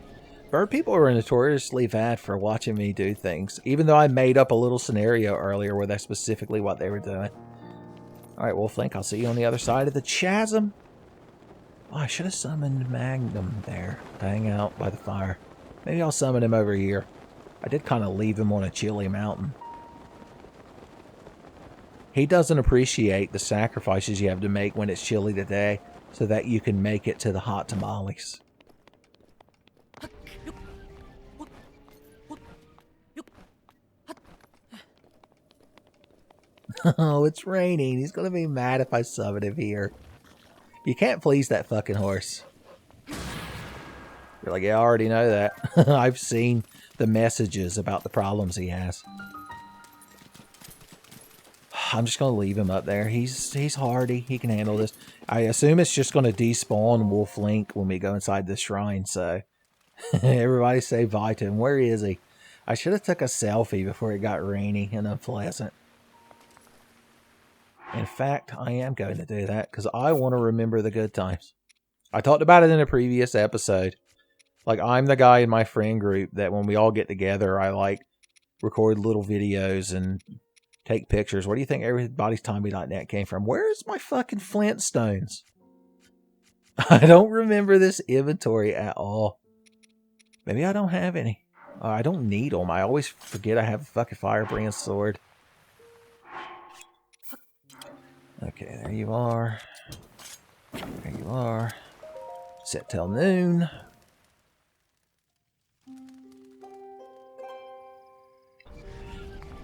Bird people are notoriously bad for watching me do things, even though I made up a little scenario earlier where that's specifically what they were doing. Alright, Wolf Link, I'll see you on the other side of the chasm. Oh, I should have summoned Magnum there to hang out by the fire. Maybe I'll summon him over here. I did kind of leave him on a chilly mountain. He doesn't appreciate the sacrifices you have to make when it's chilly today so that you can make it to the hot tamales. Oh, it's raining. He's going to be mad if I summon him here. You can't please that fucking horse. You're like, yeah, I already know that. I've seen the messages about the problems he has. I'm just going to leave him up there. He's hardy. He can handle this. I assume it's just going to despawn Wolf Link when we go inside the shrine, so... Everybody say bye to him. Where is he? I should have took a selfie before it got rainy and unpleasant. In fact, I am going to do that because I want to remember the good times. I talked about it in a previous episode. Like, I'm the guy in my friend group that when we all get together, I like record little videos and take pictures. Where do you think everybody's Tommy.net came from? Where's my fucking Flintstones? I don't remember this inventory at all. Maybe I don't have any. I don't need them. I always forget I have a fucking firebrand sword. Okay, there you are. There you are. Set till noon.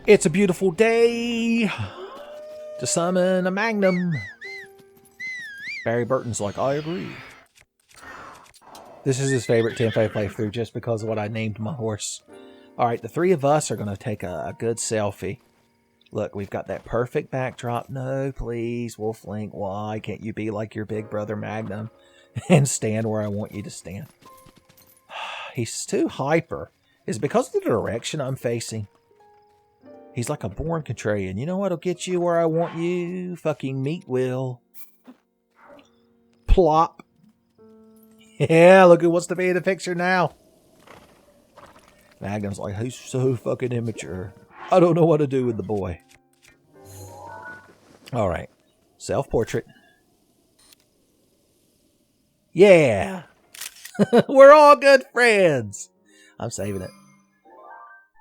It's a beautiful day to summon a Magnum. Barry Burton's like, I agree. This is his favorite Tenfey playthrough just because of what I named my horse. Alright, the three of us are going to take a good selfie. Look, we've got that perfect backdrop. No, please, Wolf Link, why can't you be like your big brother Magnum and stand where I want you to stand? He's too hyper. Is it because of the direction I'm facing? He's like a born contrarian. You know what'll get you where I want you? Fucking meat will. Plop. Yeah, look who wants to be in the picture now. Magnum's like, he's so fucking immature. I don't know what to do with the boy. Alright. Self-portrait. Yeah! We're all good friends! I'm saving it.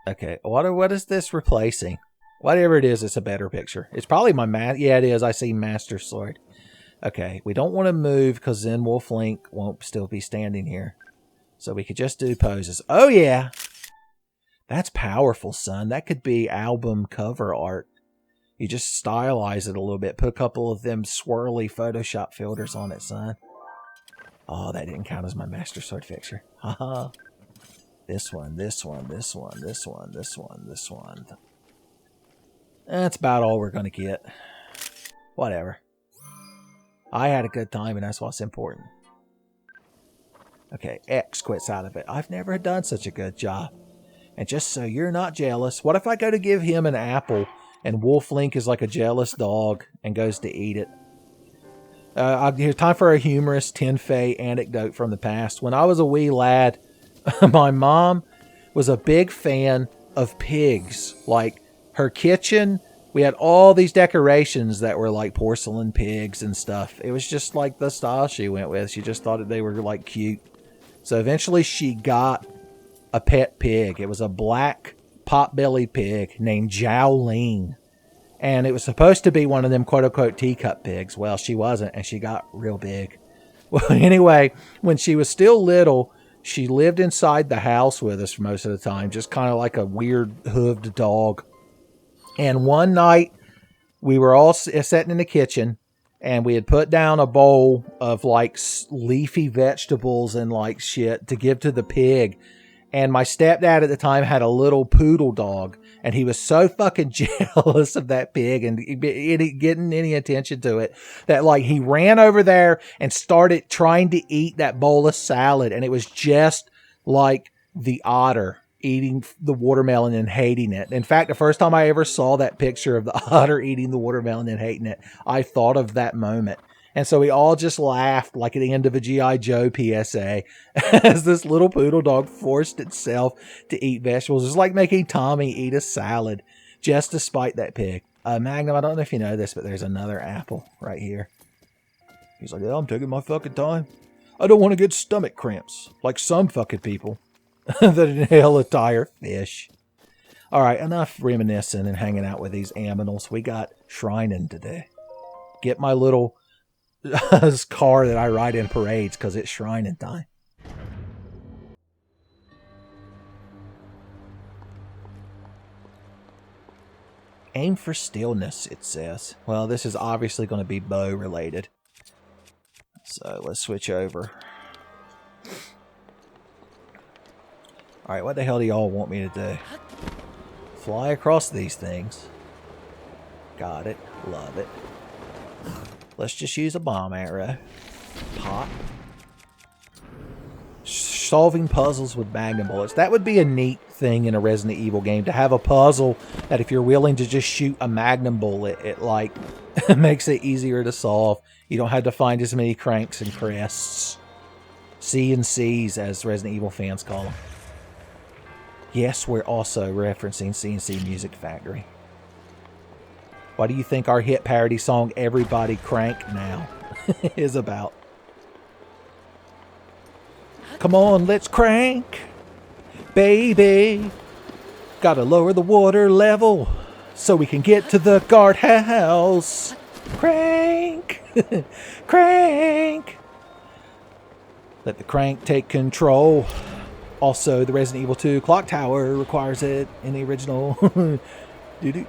Okay, what is this replacing? Whatever it is, it's a better picture. It's probably my yeah, it is. I see Master Sword. Okay, we don't want to move because then Wolf Link won't still be standing here. So we could just do poses. Oh, yeah! That's powerful, son. That could be album cover art. You just stylize it a little bit. Put a couple of them swirly Photoshop filters on it, son. Oh, that didn't count as my Master Sword picture. Haha. This one, this one, this one, this one, this one, this one. That's about all we're going to get. Whatever. I had a good time, and that's what's important. Okay, X quits out of it. I've never done such a good job. And just so you're not jealous, what if I go to give him an apple and Wolf Link is like a jealous dog and goes to eat it? Here's time for a humorous Tenfey anecdote from the past. When I was a wee lad, my mom was a big fan of pigs. Like, her kitchen, we had all these decorations that were like porcelain pigs and stuff. It was just like the style she went with. She just thought that they were like cute. So eventually she got a pet pig. It was a black pot-bellied pig named Jowling. And it was supposed to be one of them quote-unquote teacup pigs. Well, she wasn't, and she got real big. Well, anyway, when she was still little, she lived inside the house with us for most of the time, just kind of like a weird hooved dog. And one night, we were all sitting in the kitchen, and we had put down a bowl of like leafy vegetables and like shit to give to the pig. And my stepdad at the time had a little poodle dog, and he was so fucking jealous of that pig and getting any attention to it that like he ran over there and started trying to eat that bowl of salad. And it was just like the otter eating the watermelon and hating it. In fact, the first time I ever saw that picture of the otter eating the watermelon and hating it, I thought of that moment. And so we all just laughed like at the end of a G.I. Joe PSA as this little poodle dog forced itself to eat vegetables. It was like making Tommy eat a salad just to spite that pig. Magnum, I don't know if you know this, but there's another apple right here. He's like, yeah, I'm taking my fucking time. I don't want to get stomach cramps like some fucking people that inhale a tire fish. All right, enough reminiscing and hanging out with these aminals. We got shrining today. Get my little car that I ride in parades because it's shrining time. Aim for stillness, it says. Well, this is obviously going to be bow related. So let's switch over. Alright, what the hell do y'all want me to do? Fly across these things. Got it. Love it. Let's just use a bomb arrow. Pop. Solving puzzles with magnum bullets. That would be a neat thing in a Resident Evil game, to have a puzzle that if you're willing to just shoot a magnum bullet, it like makes it easier to solve. You don't have to find as many cranks and crests. C&Cs, as Resident Evil fans call them. Yes, we're also referencing C&C Music Factory. What do you think our hit parody song, Everybody Crank Now, is about? Come on, let's crank, baby. Gotta lower the water level so we can get to the guardhouse. Crank, crank. Let the crank take control. Also, the Resident Evil 2 clock tower requires it in the original. Do.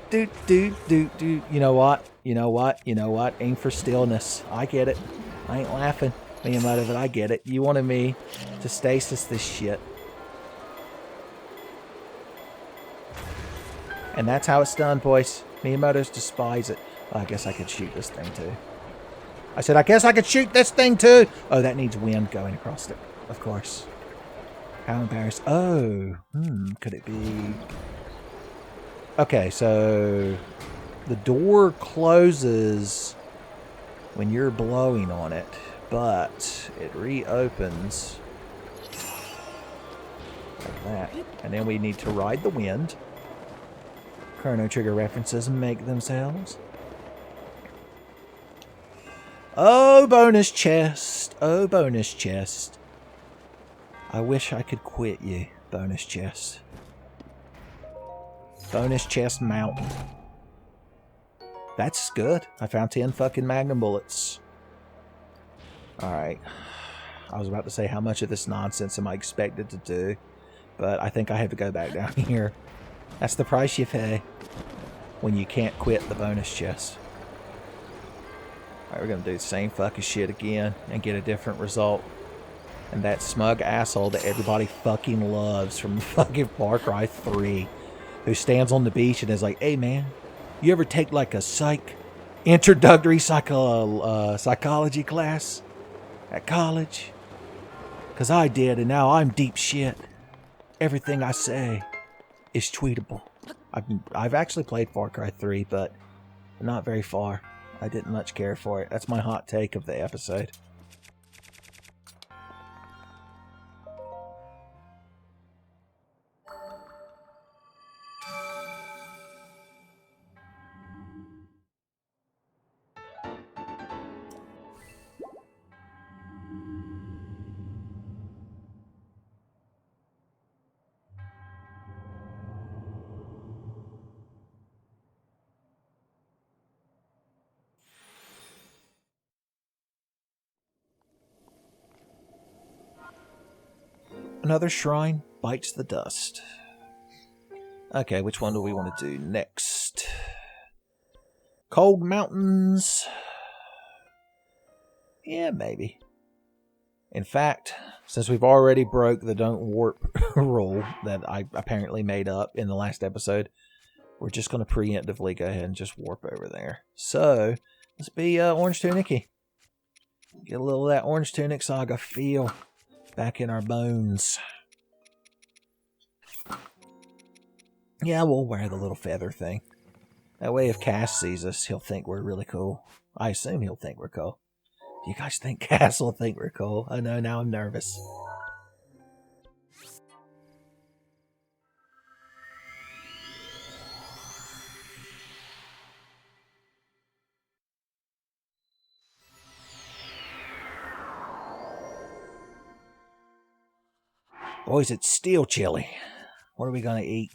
You know what? You know what? You know what? Aim for stillness. I get it. I ain't laughing. Me and out of it. I get it. You wanted me to stasis this shit. And that's how it's done, boys. Miyamoto's despise it. Oh, I guess I could shoot this thing too. I said, I guess I could shoot this thing too. Oh, that needs wind going across it. Of course. How embarrassed. Oh. Could it be... Okay, so the door closes when you're blowing on it, but it reopens like that. And then we need to ride the wind. Chrono Trigger references make themselves. Oh, bonus chest. Oh, bonus chest. I wish I could quit you, bonus chest. Bonus chest mountain. That's good. I found 10 fucking magnum bullets. Alright. I was about to say, how much of this nonsense am I expected to do? But I think I have to go back down here. That's the price you pay when you can't quit the bonus chest. Alright, we're gonna do the same fucking shit again and get a different result. And that smug asshole that everybody fucking loves from fucking Far Cry 3. Who stands on the beach and is like, hey man, you ever take like a introductory psychology class at college? Because I did, and now I'm deep shit. Everything I say is tweetable. I've actually played Far Cry 3, but not very far. I didn't much care for it. That's my hot take of the episode. Another shrine bites the dust. Okay, which one do we want to do next? Cold Mountains. Yeah, maybe. In fact, since we've already broke the don't warp rule that I apparently made up in the last episode, we're just going to preemptively go ahead and just warp over there. So, let's be Orange Tunic-y. Get a little of that Orange Tunic Saga feel back in our bones. Yeah, we'll wear the little feather thing. That way if Cass sees us, he'll think we're really cool. I assume he'll think we're cool. Do you guys think Cass will think we're cool? Oh no, now I'm nervous. Boys, it's still chilly. What are we gonna eat?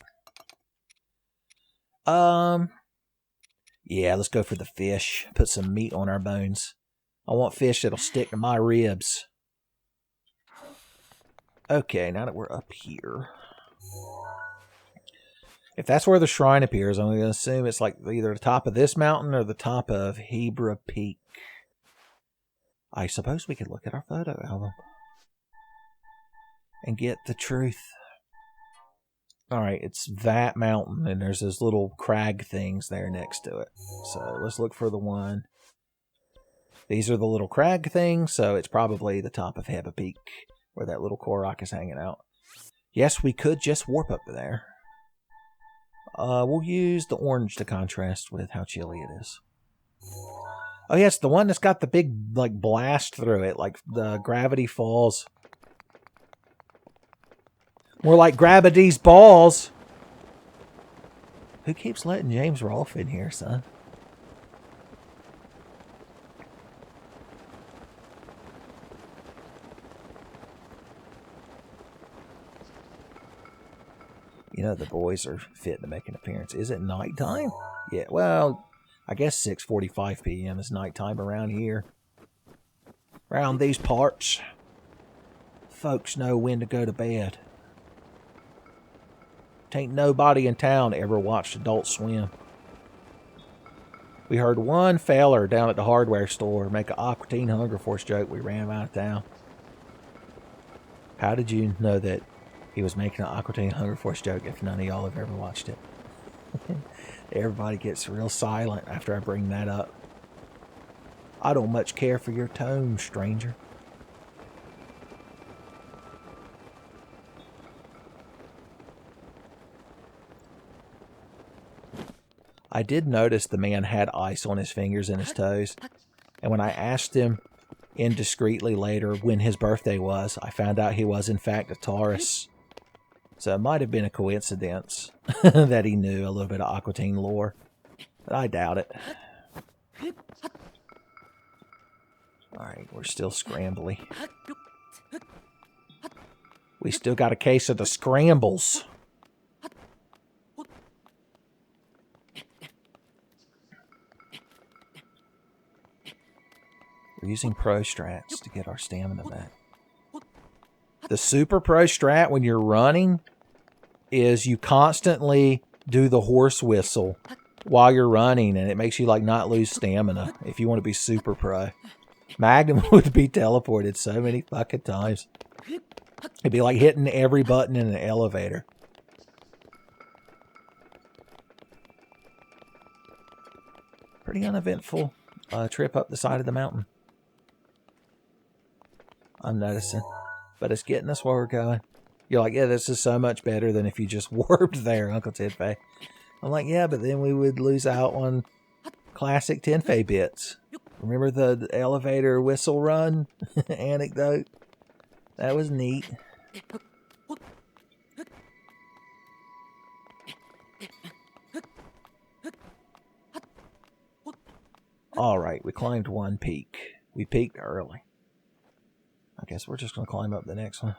Yeah, let's go for the fish. Put some meat on our bones. I want fish that'll stick to my ribs. Okay, now that we're up here. If that's where the shrine appears, I'm going to assume it's like either the top of this mountain or the top of Hebra Peak. I suppose we could look at our photo album and get the truth. Alright, it's that mountain, and there's those little crag things there next to it. So let's look for the one. These are the little crag things, so it's probably the top of Hebra Peak, where that little Korok is hanging out. Yes, we could just warp up there. We'll use the orange to contrast with how chilly it is. Oh yes, the one that's got the big like blast through it, like the Gravity Falls. More like Gravity's balls. Who keeps letting James Rolfe in here, son? You know the boys are fit to make an appearance. Is it nighttime? Yeah, well, I guess 6:45 p.m. is nighttime around here. Around these parts. Folks know when to go to bed. Tain't nobody in town ever watched Adult Swim. We heard one feller down at the hardware store make an Aqua Teen Hunger Force joke. We ran him out of town. How did you know that he was making an Aqua Teen Hunger Force joke if none of y'all have ever watched it? Everybody gets real silent after I bring that up. I don't much care for your tone, stranger. I did notice the man had ice on his fingers and his toes. And when I asked him indiscreetly later when his birthday was, I found out he was in fact a Taurus. So it might have been a coincidence that he knew a little bit of Aqua Teen lore. But I doubt it. Alright, we're still scrambly. We still got a case of the scrambles. We're using pro strats to get our stamina back. The super pro strat when you're running is you constantly do the horse whistle while you're running, and it makes you like not lose stamina if you want to be super pro. Magnum would be teleported so many fucking times. It'd be like hitting every button in an elevator. Pretty uneventful trip up the side of the mountain. I'm noticing. But it's getting us where we're going. You're like, yeah, this is so much better than if you just warped there, Uncle Tenfey. I'm like, yeah, but then we would lose out on classic Tenfey bits. Remember the elevator whistle run anecdote? That was neat. Alright, we climbed one peak. We peaked early. I guess we're just going to climb up the next one.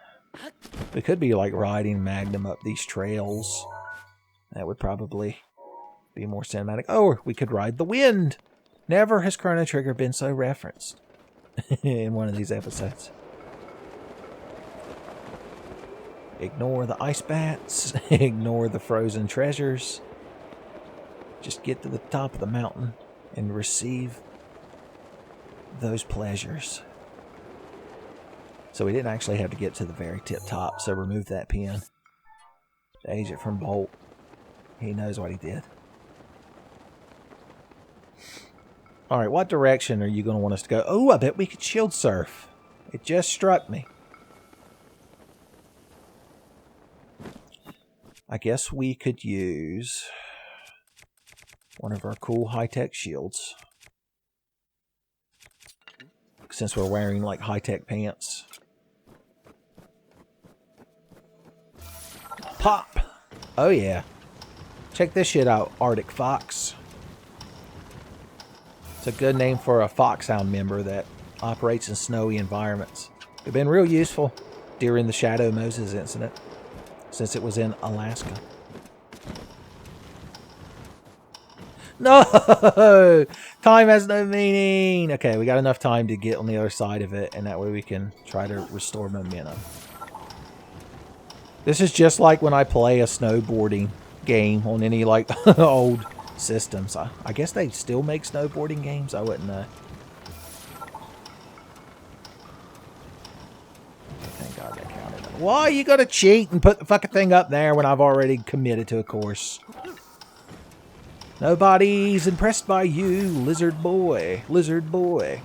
We could be like riding Magnum up these trails. That would probably be more cinematic. Oh, we could ride the wind. Never has Chrono Trigger been so referenced in one of these episodes. Ignore the ice bats. Ignore the frozen treasures. Just get to the top of the mountain and receive those pleasures. So we didn't actually have to get to the very tip top, so remove that pin. The agent from Bolt, he knows what he did. Alright, what direction are you going to want us to go? Oh, I bet we could shield surf. It just struck me. I guess we could use one of our cool high-tech shields. Since we're wearing like high-tech pants. Pop! Oh yeah. Check this shit out, Arctic Fox. It's a good name for a foxhound member that operates in snowy environments. It's been real useful during the Shadow Moses incident, since it was in Alaska. No! Time has no meaning! Okay, we got enough time to get on the other side of it, and that way we can try to restore momentum. This is just like when I play a snowboarding game on any, like, old systems. I guess they still make snowboarding games? I wouldn't know. Thank God that counted. Why you gotta cheat and put the fucking thing up there when I've already committed to a course? Nobody's impressed by you, lizard boy, lizard boy.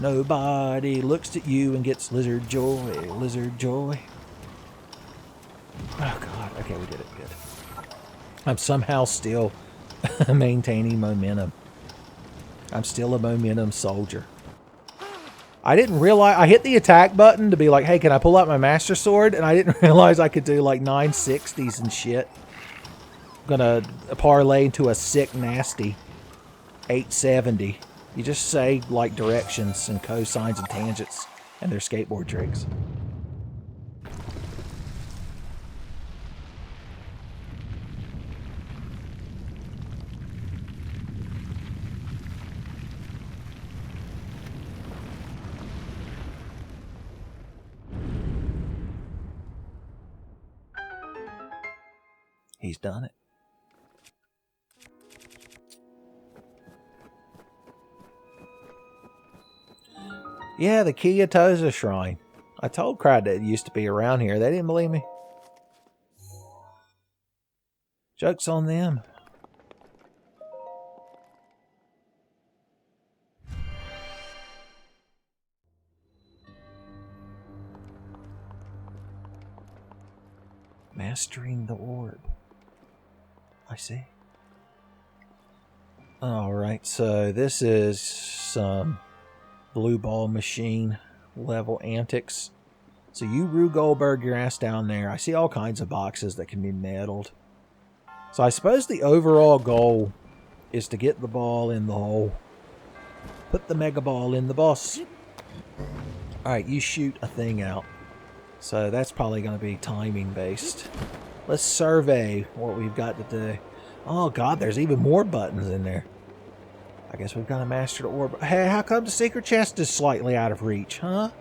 Nobody looks at you and gets lizard joy, lizard joy. Oh God, okay, we did it, good. I'm somehow still maintaining momentum. I'm still a momentum soldier. I didn't realize, I hit the attack button to be like, hey, can I pull out my Master Sword? And I didn't realize I could do like 960s and shit. Gonna parlay into a sick, nasty 870. You just say like directions and cosines and tangents and their skateboard tricks. He's done it. Yeah, the Kiyatoza Shrine. I told Crowd that it used to be around here. They didn't believe me. Joke's on them. Mastering the orb. I see. Alright, so this is some blue ball machine level antics. So you Rue Goldberg your ass down there. I see all kinds of boxes that can be meddled. So I suppose the overall goal is to get the ball in the hole. Put the mega ball in the boss. Alright, you shoot a thing out. So that's probably going to be timing based. Let's survey what we've got to do. Oh God, there's even more buttons in there. I guess we've got to master the orb. Hey, how come the secret chest is slightly out of reach, huh?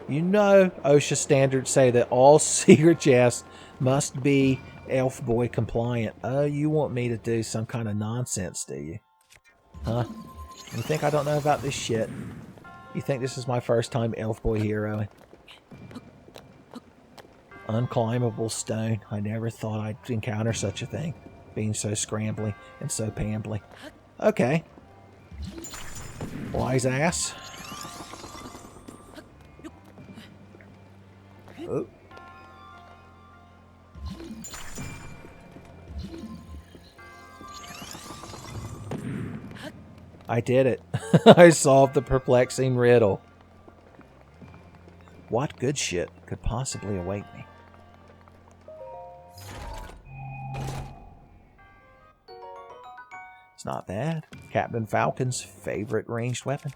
You know OSHA standards say that all secret chests must be Elf Boy compliant. Oh, you want me to do some kind of nonsense, do you? Huh? You think I don't know about this shit? You think this is my first time Elf Boy heroing? Unclimbable stone. I never thought I'd encounter such a thing. Being so scrambly and so pambly. Okay. Wise ass. Oh. I did it. I solved the perplexing riddle. What good shit could possibly await me? It's not bad. Captain Falcon's favorite ranged weapon.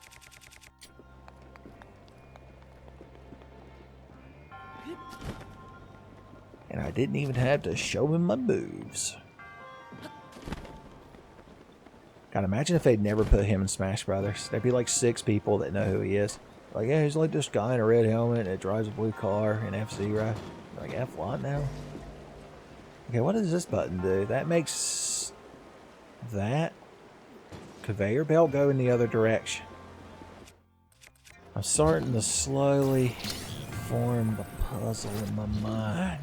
And I didn't even have to show him my moves. God, imagine if they'd never put him in Smash Brothers. There'd be like 6 people that know who he is. Like, yeah, he's like this guy in a red helmet that drives a blue car in F-Zero. Like, F-Lot now? Okay, what does this button do? That makes that conveyor belt go in the other direction. I'm starting to slowly form the puzzle in my mind.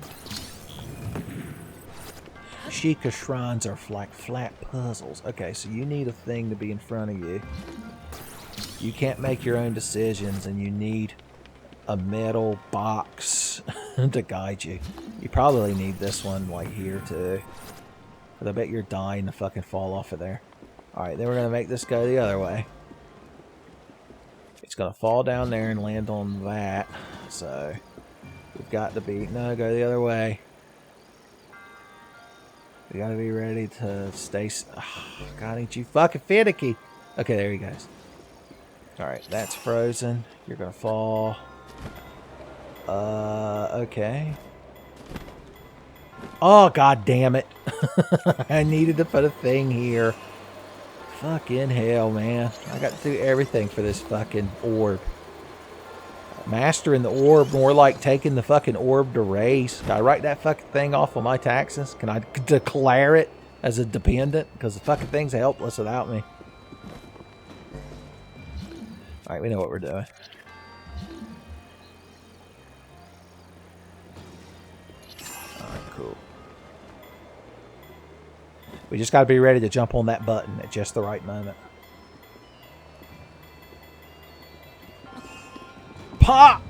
Sheikah shrines are like flat puzzles. Okay, so you need a thing to be in front of you. You can't make your own decisions, and you need a metal box to guide you. You probably need this one like here too. But I bet you're dying to fucking fall off of there. Alright, then we're going to make this go the other way. It's going to fall down there and land on that. So, we've got to be... No, go the other way. We got to be ready to stay... Oh, God, ain't you fucking finicky. Okay, there he goes. Alright, that's frozen. You're going to fall. Okay. Oh, God damn it. I needed to put a thing here. Fucking hell, man. I got to do everything for this fucking orb. Mastering the orb, more like taking the fucking orb to race. Can I write that fucking thing off of my taxes? Can I declare it as a dependent? Because the fucking thing's helpless without me. Alright, we know what we're doing. Alright, cool. We just got to be ready to jump on that button at just the right moment. Pop!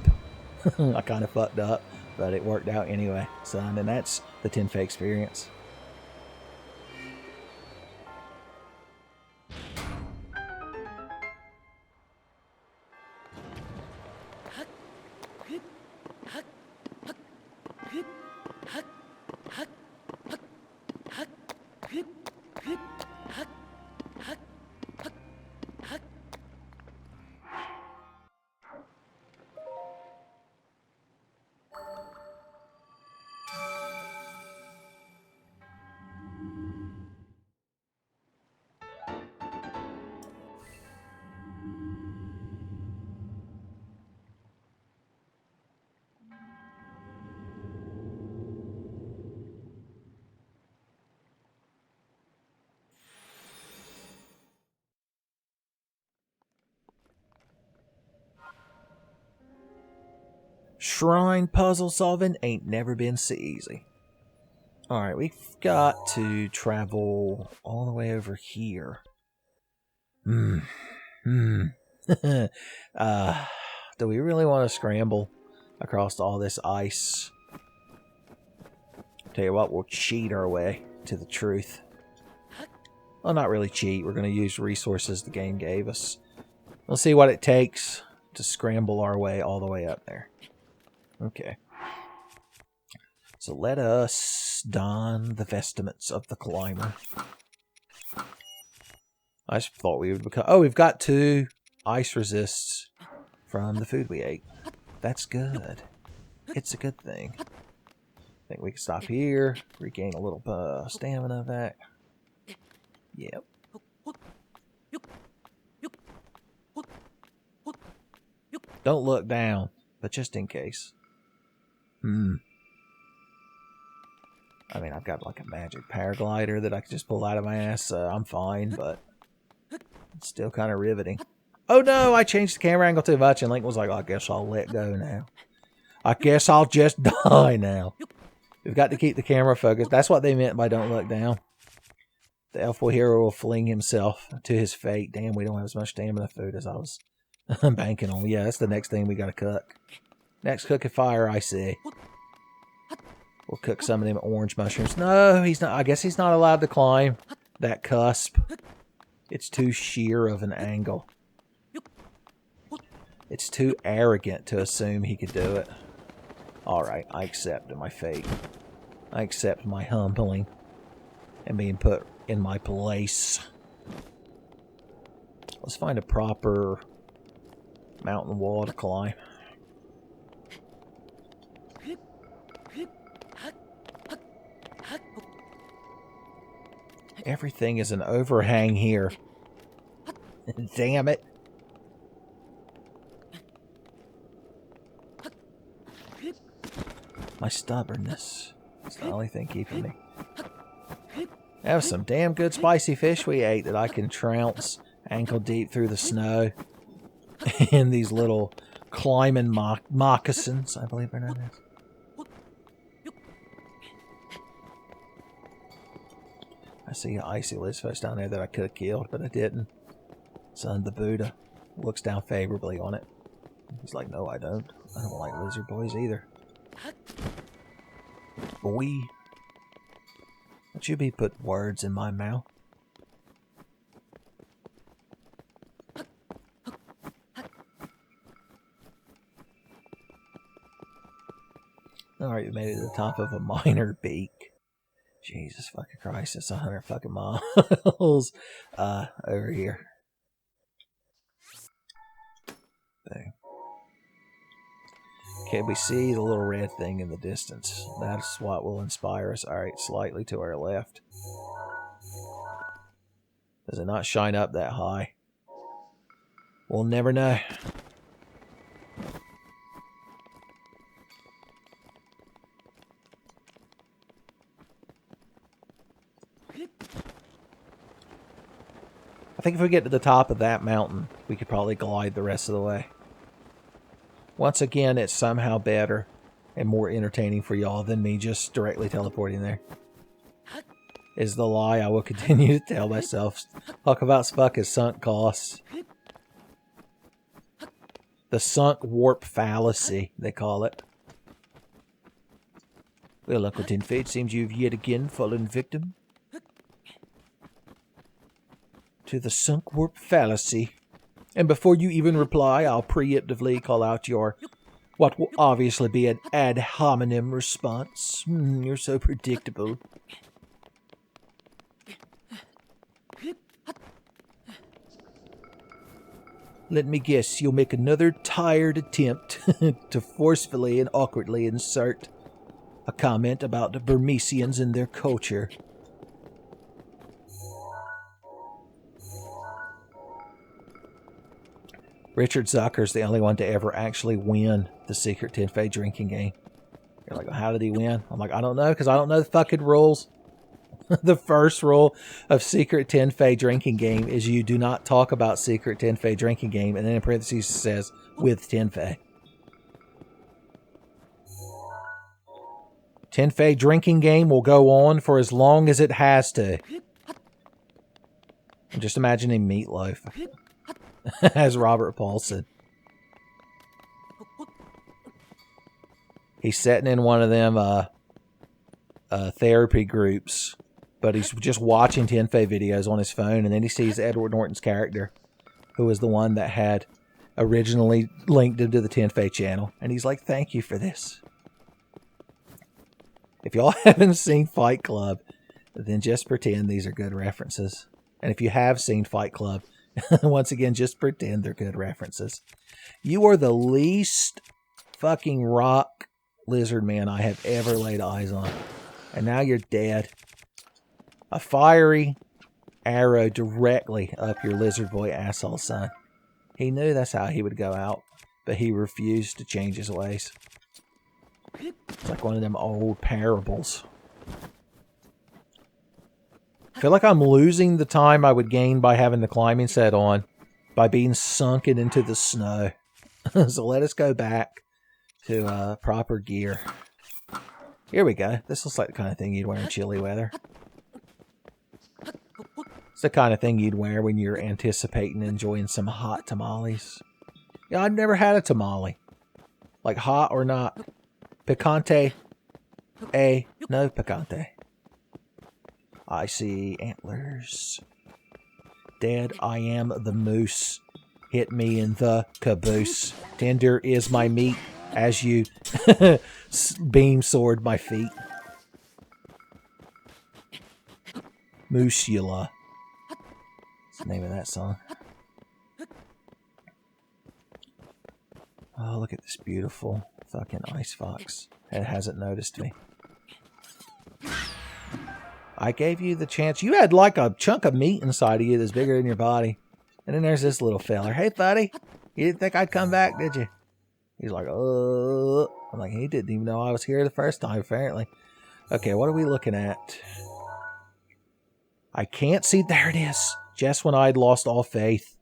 I kind of fucked up, but it worked out anyway, son. And that's the Tenfey experience. Shrine puzzle solving ain't never been so easy. Alright, we've got to travel all the way over here. Do we really want to scramble across all this ice? Tell you what, we'll cheat our way to the truth. Well, not really cheat. We're going to use resources the game gave us. We'll see what it takes to scramble our way all the way up there. Okay. So let us don the vestments of the climber. I just thought we would become... Oh, we've got 2 ice resists from the food we ate. That's good. It's a good thing. I think we can stop here. Regain a little stamina back. Yep. Don't look down, but just in case. I mean, I've got like a magic paraglider that I can just pull out of my ass, so I'm fine, but it's still kind of riveting. Oh no, I changed the camera angle too much, and Link was like, I guess I'll let go now. I guess I'll just die now. We've got to keep the camera focused. That's what they meant by don't look down. The elful hero will fling himself to his fate. Damn, we don't have as much stamina food as I was banking on. Yeah, that's the next thing we got to cook. Next cooking fire I see. We'll cook some of them orange mushrooms. No, he's not. I guess he's not allowed to climb that cusp. It's too sheer of an angle. It's too arrogant to assume he could do it. Alright, I accept my fate. I accept my humbling and being put in my place. Let's find a proper mountain wall to climb. Everything is an overhang here. Damn it. My stubbornness is the only thing keeping me. That was some damn good spicy fish we ate that I can trounce ankle deep through the snow in these little climbing moccasins, I believe they're known as. I see an icy lizardfish down there that I could have killed, but I didn't. Son, the Buddha looks down favorably on it. He's like, no, I don't. I don't like lizard boys either. Boy, don't you be put words in my mouth. Alright, we made it to the top of a minor peak. Jesus fucking Christ, it's 100 fucking miles over here. There. Okay, we see the little red thing in the distance. That's what will inspire us. Alright, slightly to our left. Does it not shine up that high? We'll never know. I think if we get to the top of that mountain, we could probably glide the rest of the way. Once again, it's somehow better and more entertaining for y'all than me just directly teleporting there. Is the lie I will continue to tell myself. Talk about fuck is sunk costs. The sunk warp fallacy, they call it. Well, Uncle Tenfey, it seems you've yet again fallen victim to the sunk warp fallacy. And before you even reply, I'll preemptively call out your, what will obviously be an ad hominem response. You're so predictable. Let me guess, you'll make another tired attempt to forcefully and awkwardly insert a comment about the Burmesians and their culture. Richard Zucker's the only one to ever actually win the secret Tenfey drinking game. You're like, well, how did he win? I'm like, I don't know, because I don't know the fucking rules. The first rule of secret Tenfey drinking game is you do not talk about secret Tenfey drinking game, and then in parentheses it says, with Tenfey. Tenfey drinking game will go on for as long as it has to. I'm just imagining Meatloaf as Robert Paulson. He's sitting in one of them therapy groups, but he's just watching Tenfey videos on his phone, and then he sees Edward Norton's character, who was the one that had originally linked him to the Tenfey channel, and he's like, thank you for this. If y'all haven't seen Fight Club, then just pretend these are good references. And if you have seen Fight Club, once again, just pretend they're good references. You are the least fucking rock lizard man I have ever laid eyes on. And now you're dead. A fiery arrow directly up your lizard boy asshole, son. He knew that's how he would go out, but he refused to change his ways. It's like one of them old parables. I feel like I'm losing the time I would gain by having the climbing set on by being sunken into the snow. So let us go back to proper gear. Here we go. This looks like the kind of thing you'd wear in chilly weather. It's the kind of thing you'd wear when you're anticipating enjoying some hot tamales. Yeah, I've never had a tamale. Like hot or not? Picante. No picante. I see antlers. Dead, I am the moose. Hit me in the caboose. Tender is my meat as you beam sword my feet. Moosula. That's the name of that song. Oh, look at this beautiful fucking ice fox. It hasn't noticed me. I gave you the chance. You had like a chunk of meat inside of you that's bigger than your body. And then there's this little feller. Hey, buddy. You didn't think I'd come back, did you? He's like, I'm like, he didn't even know I was here the first time, apparently. Okay, what are we looking at? I can't see. There it is. Just when I'd lost all faith.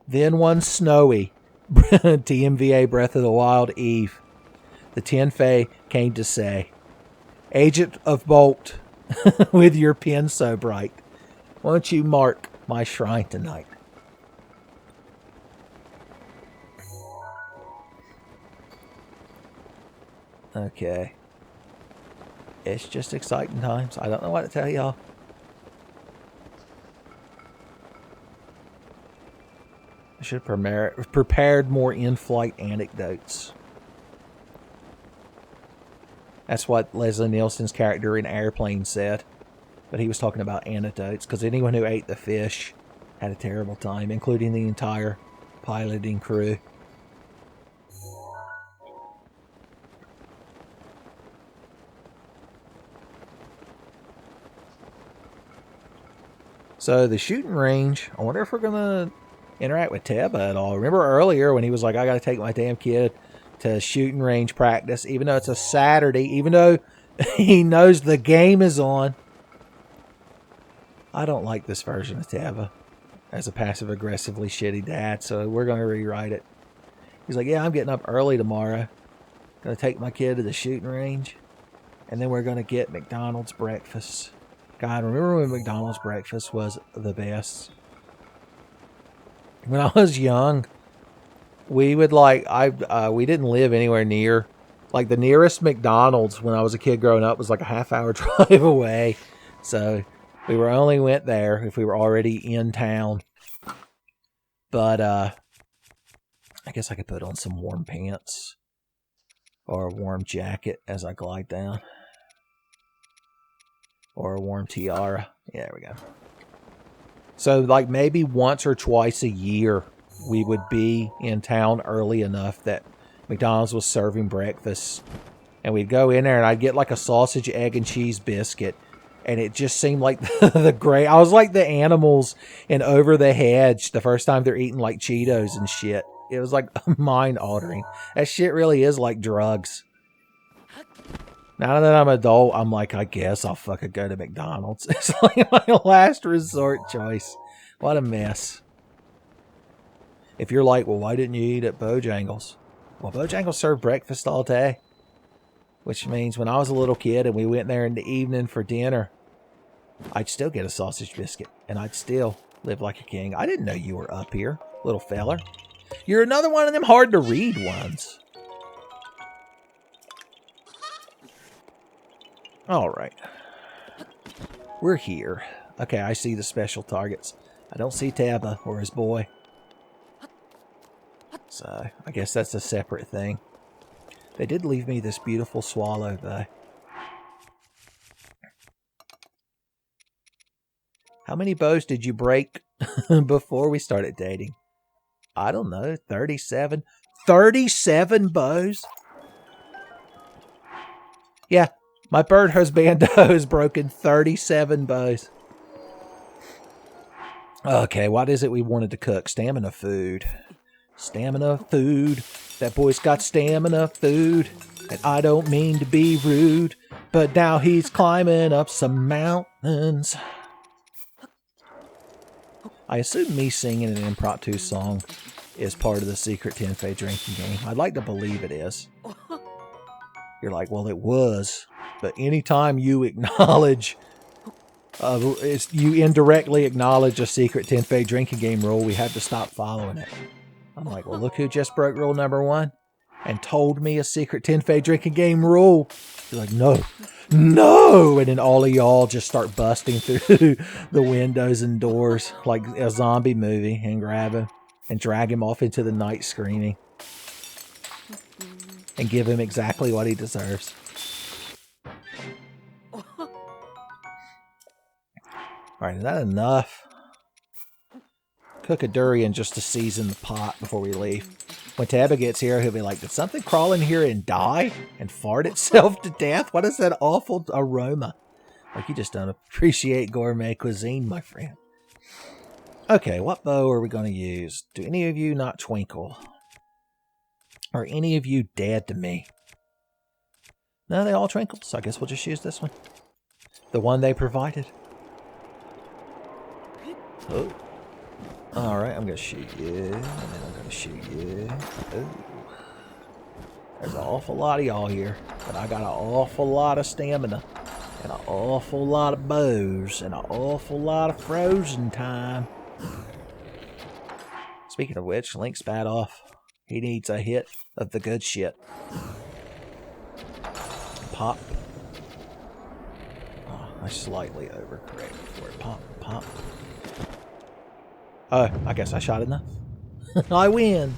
Then one snowy. TMVA Breath of the Wild Eve. The Tenfey came to say, Agent of Bolt, with your pen so bright, won't you mark my shrine tonight? Okay. It's just exciting times. I don't know what to tell y'all. I should have prepared more in-flight anecdotes. That's what Leslie Nielsen's character in Airplane said. But he was talking about anecdotes, because anyone who ate the fish had a terrible time, including the entire piloting crew. So the shooting range, I wonder if we're going to interact with Teba at all. Remember earlier when he was like, I got to take my damn kid to shooting range practice, even though it's a Saturday, even though he knows the game is on. I don't like this version of Teba as a passive-aggressively shitty dad, so we're going to rewrite it. He's like, yeah, I'm getting up early tomorrow. Going to take my kid to the shooting range, and then we're going to get McDonald's breakfast. God, remember when McDonald's breakfast was the best? When I was young, we would we didn't live anywhere near, like the nearest McDonald's when I was a kid growing up was like a half-hour drive away. So we only went there if we were already in town. But I guess I could put on some warm pants or a warm jacket as I glide down. Or a warm tiara. Yeah, there we go. So, like, maybe once or twice a year, we would be in town early enough that McDonald's was serving breakfast. And we'd go in there, and I'd get, like, a sausage, egg, and cheese biscuit. And it just seemed like the great... I was like the animals in Over the Hedge the first time they're eating, like, Cheetos and shit. It was, like, mind-altering. That shit really is like drugs. Now that I'm an adult, I'm like, I guess I'll fucking go to McDonald's. It's like my last resort choice. What a mess. If you're like, well, why didn't you eat at Bojangles? Well, Bojangles served breakfast all day. Which means when I was a little kid and we went there in the evening for dinner, I'd still get a sausage biscuit. And I'd still live like a king. I didn't know you were up here, little feller. You're another one of them hard to read ones. Alright. We're here. Okay, I see the special targets. I don't see Taba or his boy. So, I guess that's a separate thing. They did leave me this beautiful swallow, though. How many bows did you break before we started dating? I don't know, 37. 37 bows? Yeah. My bird husbando has broken 37 bows. Okay, what is it we wanted to cook? Stamina food. Stamina food. That boy's got stamina food. And I don't mean to be rude, but now he's climbing up some mountains. I assume me singing an impromptu song is part of the secret Tenfey drinking game. I'd like to believe it is. You're like, well, it was. But anytime you acknowledge, you indirectly acknowledge a secret Tenfey drinking game rule, we have to stop following it. I'm like, well, look who just broke rule number 1 and told me a secret Tenfey drinking game rule. He's like, no, no. And then all of y'all just start busting through the windows and doors like a zombie movie and grab him and drag him off into the night screaming and give him exactly what he deserves. All right, is that enough? Cook a durian just to season the pot before we leave. When Tabba gets here, he'll be like, did something crawl in here and die? And fart itself to death? What is that awful aroma? Like, you just don't appreciate gourmet cuisine, my friend. Okay, what bow are we going to use? Do any of you not twinkle? Are any of you dead to me? No, they all twinkle, so I guess we'll just use this one. The one they provided. Oh. Alright, I'm going to shoot you, and then I'm going to shoot you. Ooh. There's an awful lot of y'all here, but I got an awful lot of stamina, and an awful lot of bows, and an awful lot of frozen time. Speaking of which, Link's bad off. He needs a hit of the good shit. Pop. Oh, I slightly overcorrected for it. Pop, pop. Oh, I guess I shot enough. I win.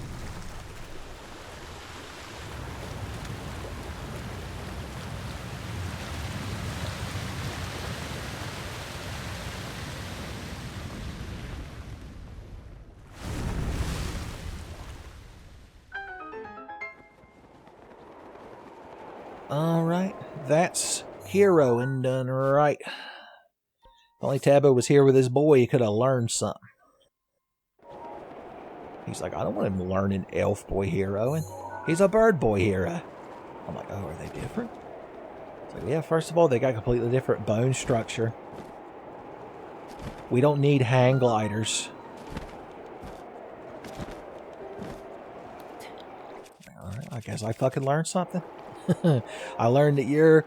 Alright, that's heroing done right. If only Tabbo was here with his boy, he could have learned something. He's like, I don't want him learning elf boy heroing. He's a bird boy hero. I'm like, oh, are they different? It's like, yeah, first of all, they got completely different bone structure. We don't need hang gliders. Alright, I guess I fucking learned something. I learned that you're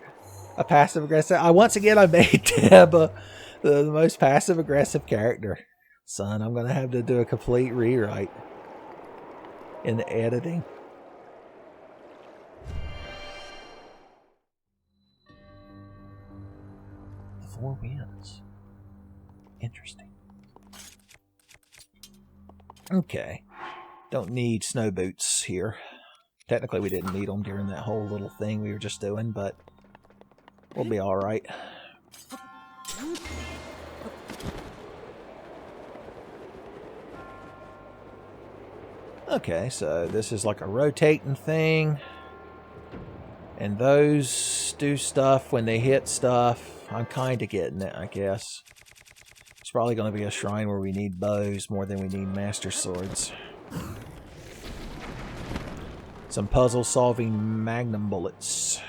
a passive aggressive. Once again, I made Tabba the most passive aggressive character. Son, I'm going to have to do a complete rewrite in the editing. The 4 wins. Interesting. Okay. Don't need snow boots here. Technically, we didn't need them during that whole little thing we were just doing, but we'll be alright. Okay, so this is like a rotating thing. And those do stuff when they hit stuff. I'm kind of getting it, I guess. It's probably going to be a shrine where we need bows more than we need master swords. Some puzzle-solving magnum bullets.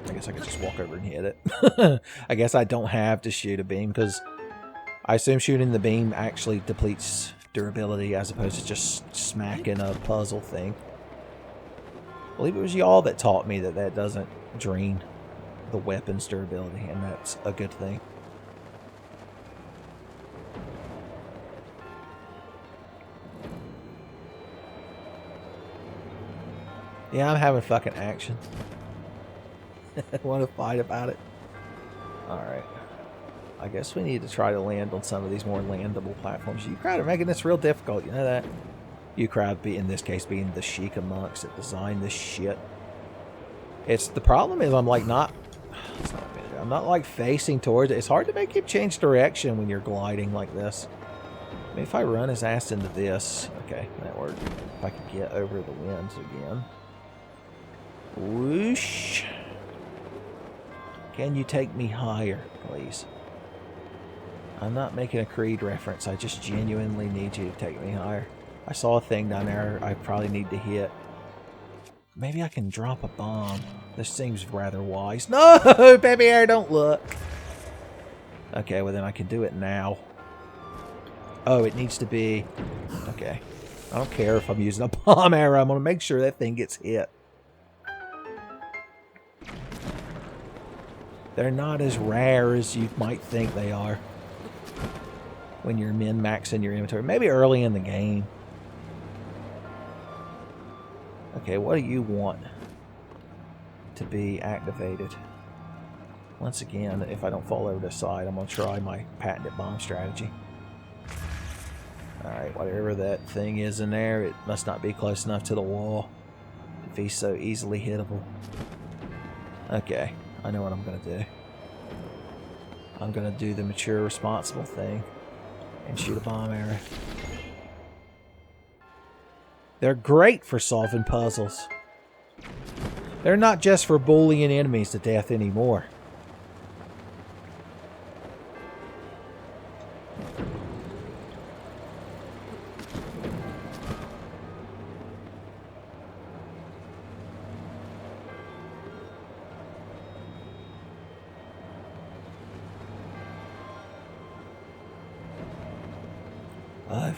I guess I could just walk over and hit it. I guess I don't have to shoot a beam, because I assume shooting the beam actually depletes durability as opposed to just smacking a puzzle thing. I believe it was y'all that taught me that that doesn't drain the weapon's durability, and that's a good thing. Yeah, I'm having fucking action. I want to fight about it. Alright. I guess we need to try to land on some of these more landable platforms. You crowd are making this real difficult, you know that? You crowd, in this case, being the Sheikah monks that designed this shit. It's the problem is I'm not like facing towards it. It's hard to make him change direction when you're gliding like this. I mean, if I run his ass into this, okay, that worked. If I could get over the winds again. Whoosh. Can you take me higher, please? I'm not making a Creed reference. I just genuinely need you to take me higher. I saw a thing down there I probably need to hit. Maybe I can drop a bomb. This seems rather wise. No, baby air, don't look. Okay, well then I can do it now. Oh, it needs to be... Okay. I don't care if I'm using a bomb arrow. I'm going to make sure that thing gets hit. They're not as rare as you might think they are. when you're min-maxing your inventory. Maybe early in the game. Okay, what do you want to be activated? Once again, if I don't fall over the side, I'm going to try my patented bomb strategy. Alright, whatever that thing is in there, it must not be close enough to the wall if he's so easily hittable. Okay, I know what I'm going to do. I'm going to do the mature, responsible thing and shoot a bomb arrow. They're great for solving puzzles. They're not just for bullying enemies to death anymore.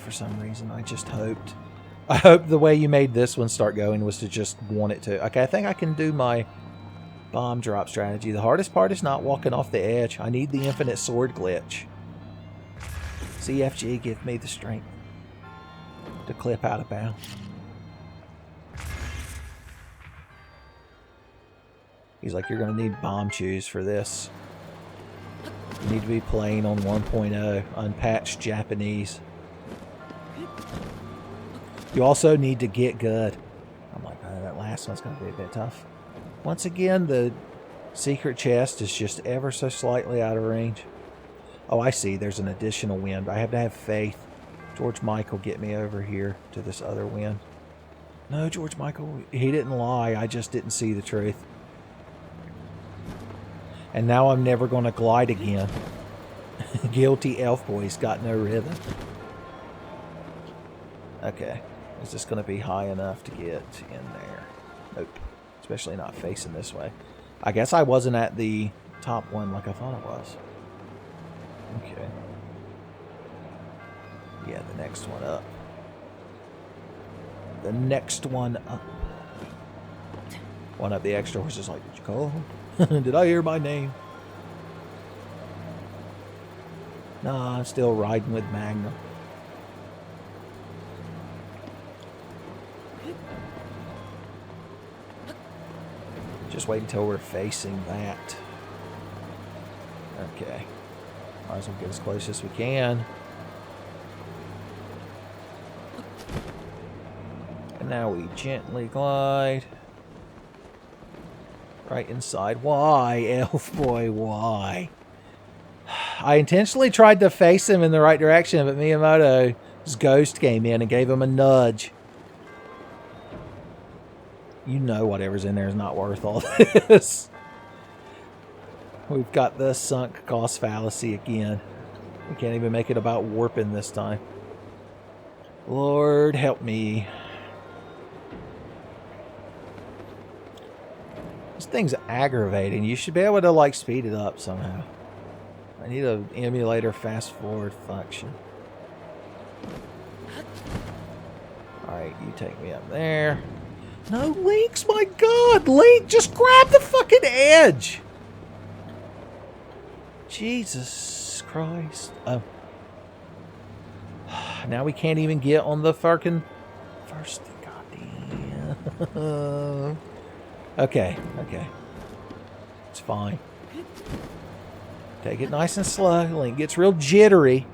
For some reason, I just hoped. I hope the way you made this one start going was to just want it to. Okay, I think I can do my bomb drop strategy. The hardest part is not walking off the edge. I need the infinite sword glitch. CFG, give me the strength to clip out of bounds. He's like, you're going to need bomb chews for this. You need to be playing on 1.0, unpatched Japanese. You also need to get good. I'm like, oh, that last one's going to be a bit tough. Once again, the secret chest is just ever so slightly out of range. Oh, I see. There's an additional wind. I have to have faith. George Michael, get me over here to this other wind. No, George Michael, he didn't lie. I just didn't see the truth. And now I'm never going to glide again. Guilty elf boy's got no rhythm. Okay. Is this going to be high enough to get in there? Nope. Especially not facing this way. I guess I wasn't at the top one like I thought I was. Okay. Yeah, the next one up. The next one up. One of the extra horses like, did you call? Did I hear my name? No, I'm still riding with Magnum. Just wait until we're facing that. Okay. Might as well get as close as we can. And now we gently glide. Right inside. Why, elf boy, why? I intentionally tried to face him in the right direction, but Miyamoto's ghost came in and gave him a nudge. You know whatever's in there is not worth all this. We've got the sunk cost fallacy again. We can't even make it about warping this time. Lord help me. This thing's aggravating. You should be able to like speed it up somehow. I need an emulator fast forward function. Alright, you take me up there. No, Link's, my God! Link, just grab the fucking edge! Jesus Christ. Oh. Now we can't even get on the fucking first. Goddamn. Okay, okay. It's fine. Take it nice and slow. Link gets real jittery.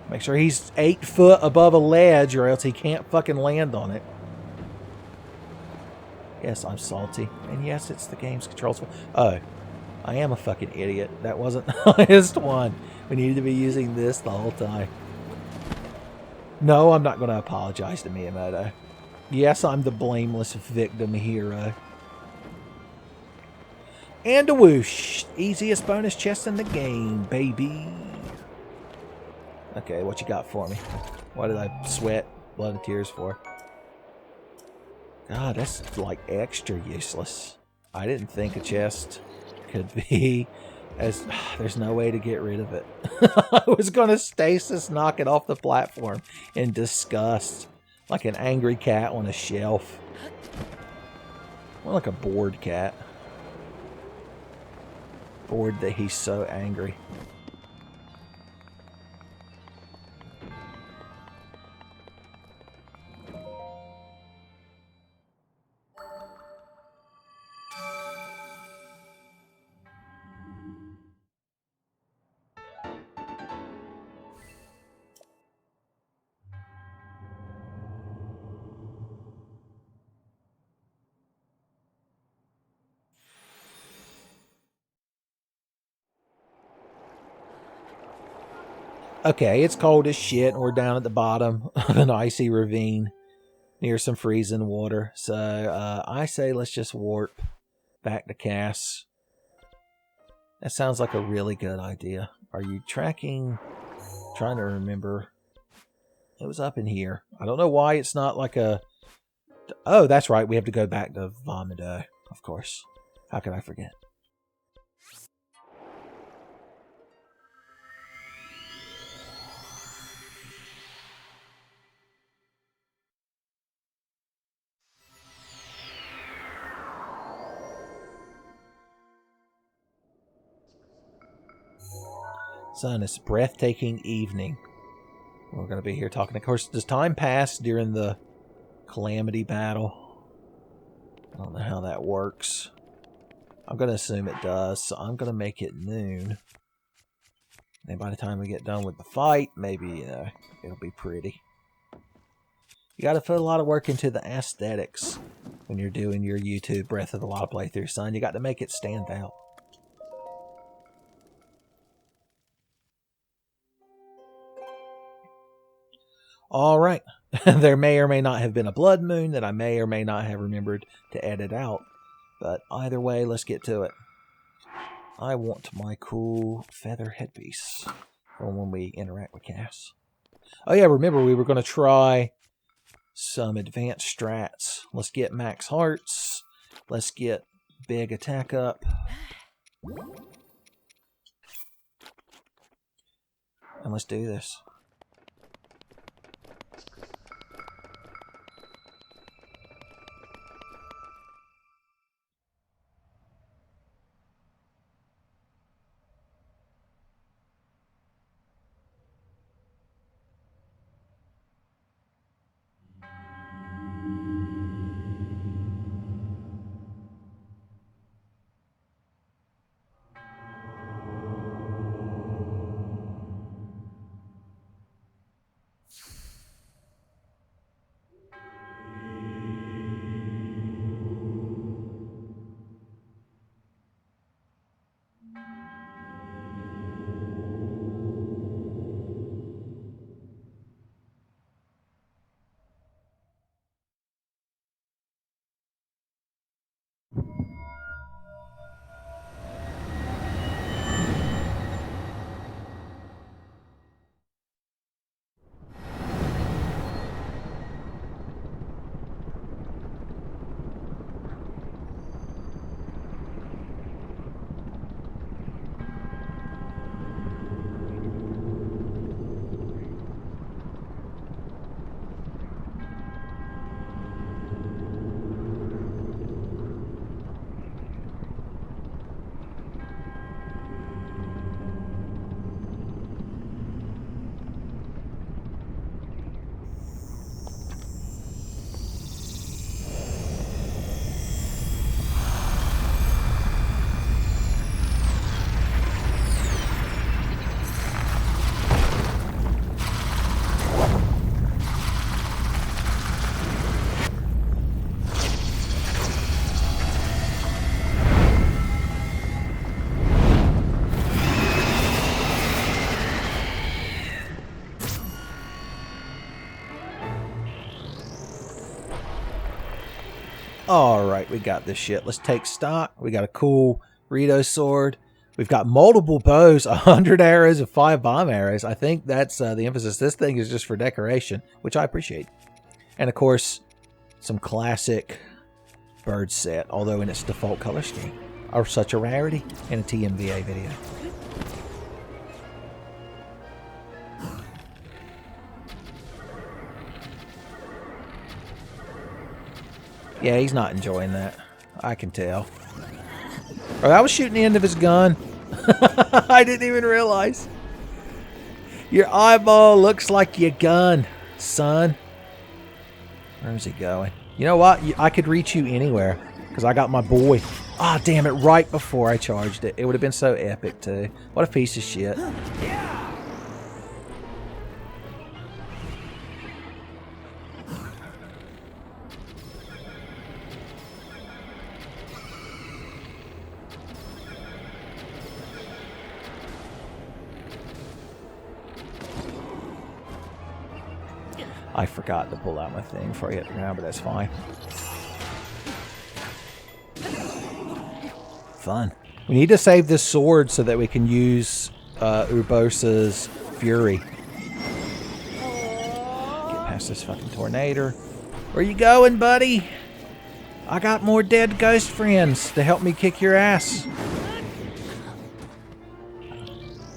Make sure he's 8 foot above a ledge or else he can't fucking land on it. Yes, I'm salty. And yes, it's the game's controls. Oh, I am a fucking idiot. That wasn't the highest one. We needed to be using this the whole time. No, I'm not going to apologize to Miyamoto. Yes, I'm the blameless victim hero. And a whoosh. Easiest bonus chest in the game, baby. Okay, what you got for me? What did I sweat blood and tears for? God, that's like extra useless. I didn't think a chest could be as... There's no way to get rid of it. I was going to stasis knock it off the platform in disgust. Like an angry cat on a shelf. More like a bored cat. Bored that he's so angry. Okay, it's cold as shit, and we're down at the bottom of an icy ravine near some freezing water. So I say let's just warp back to Cass. That sounds like a really good idea. Are you tracking? Trying to remember. It was up in here. I don't know why it's not like a... Oh, that's right. We have to go back to Vomido, of course. How could I forget? Son, it's breathtaking evening. We're going to be here talking. Of course, does time pass during the Calamity battle? I don't know how that works. I'm going to assume it does, so I'm going to make it noon. And by the time we get done with the fight, maybe it'll be pretty. You got to put a lot of work into the aesthetics when you're doing your YouTube Breath of the Wild playthrough, son. You got to make it stand out. All right. There may or may not have been a blood moon that I may or may not have remembered to edit out. But either way, let's get to it. I want my cool feather headpiece for when we interact with Cass. Oh yeah, remember we were going to try some advanced strats. Let's get max hearts. Let's get big attack up. And let's do this. Alright, we got this shit. Let's take stock. We got a cool Rito sword. We've got multiple bows, 100 arrows, and 5 bomb arrows. I think that's the emphasis. This thing is just for decoration, which I appreciate. And of course, some classic bird set, although in its default color scheme. Are such a rarity in a TMVA video. Yeah, he's not enjoying that. I can tell. Oh, that was shooting the end of his gun. I didn't even realize. Your eyeball looks like your gun, son. Where's he going? You know what? I could reach you anywhere because I got my boy. Ah, damn it, right before I charged it. It would have been so epic, too. What a piece of shit. I forgot to pull out my thing before I hit the ground, but that's fine. Fun. We need to save this sword so that we can use Urbosa's Fury. Get past this fucking tornado. Where you going, buddy? I got more dead ghost friends to help me kick your ass.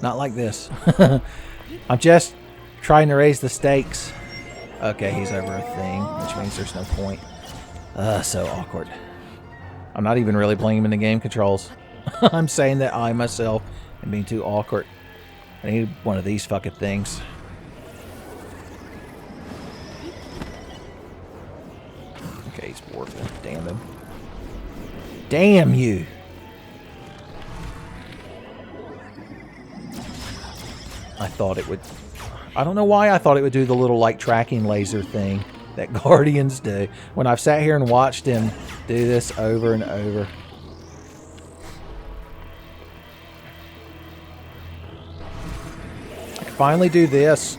Not like this. I'm just trying to raise the stakes. Okay, he's over a thing, which means there's no point. So awkward. I'm not even really blaming the game controls. I'm saying that I myself am being too awkward. I need one of these fucking things. Okay, he's warping. Damn him. Damn you! I thought it would... I don't know why I thought it would do the little, like, tracking laser thing that Guardians do. When I've sat here and watched him do this over and over. I can finally do this.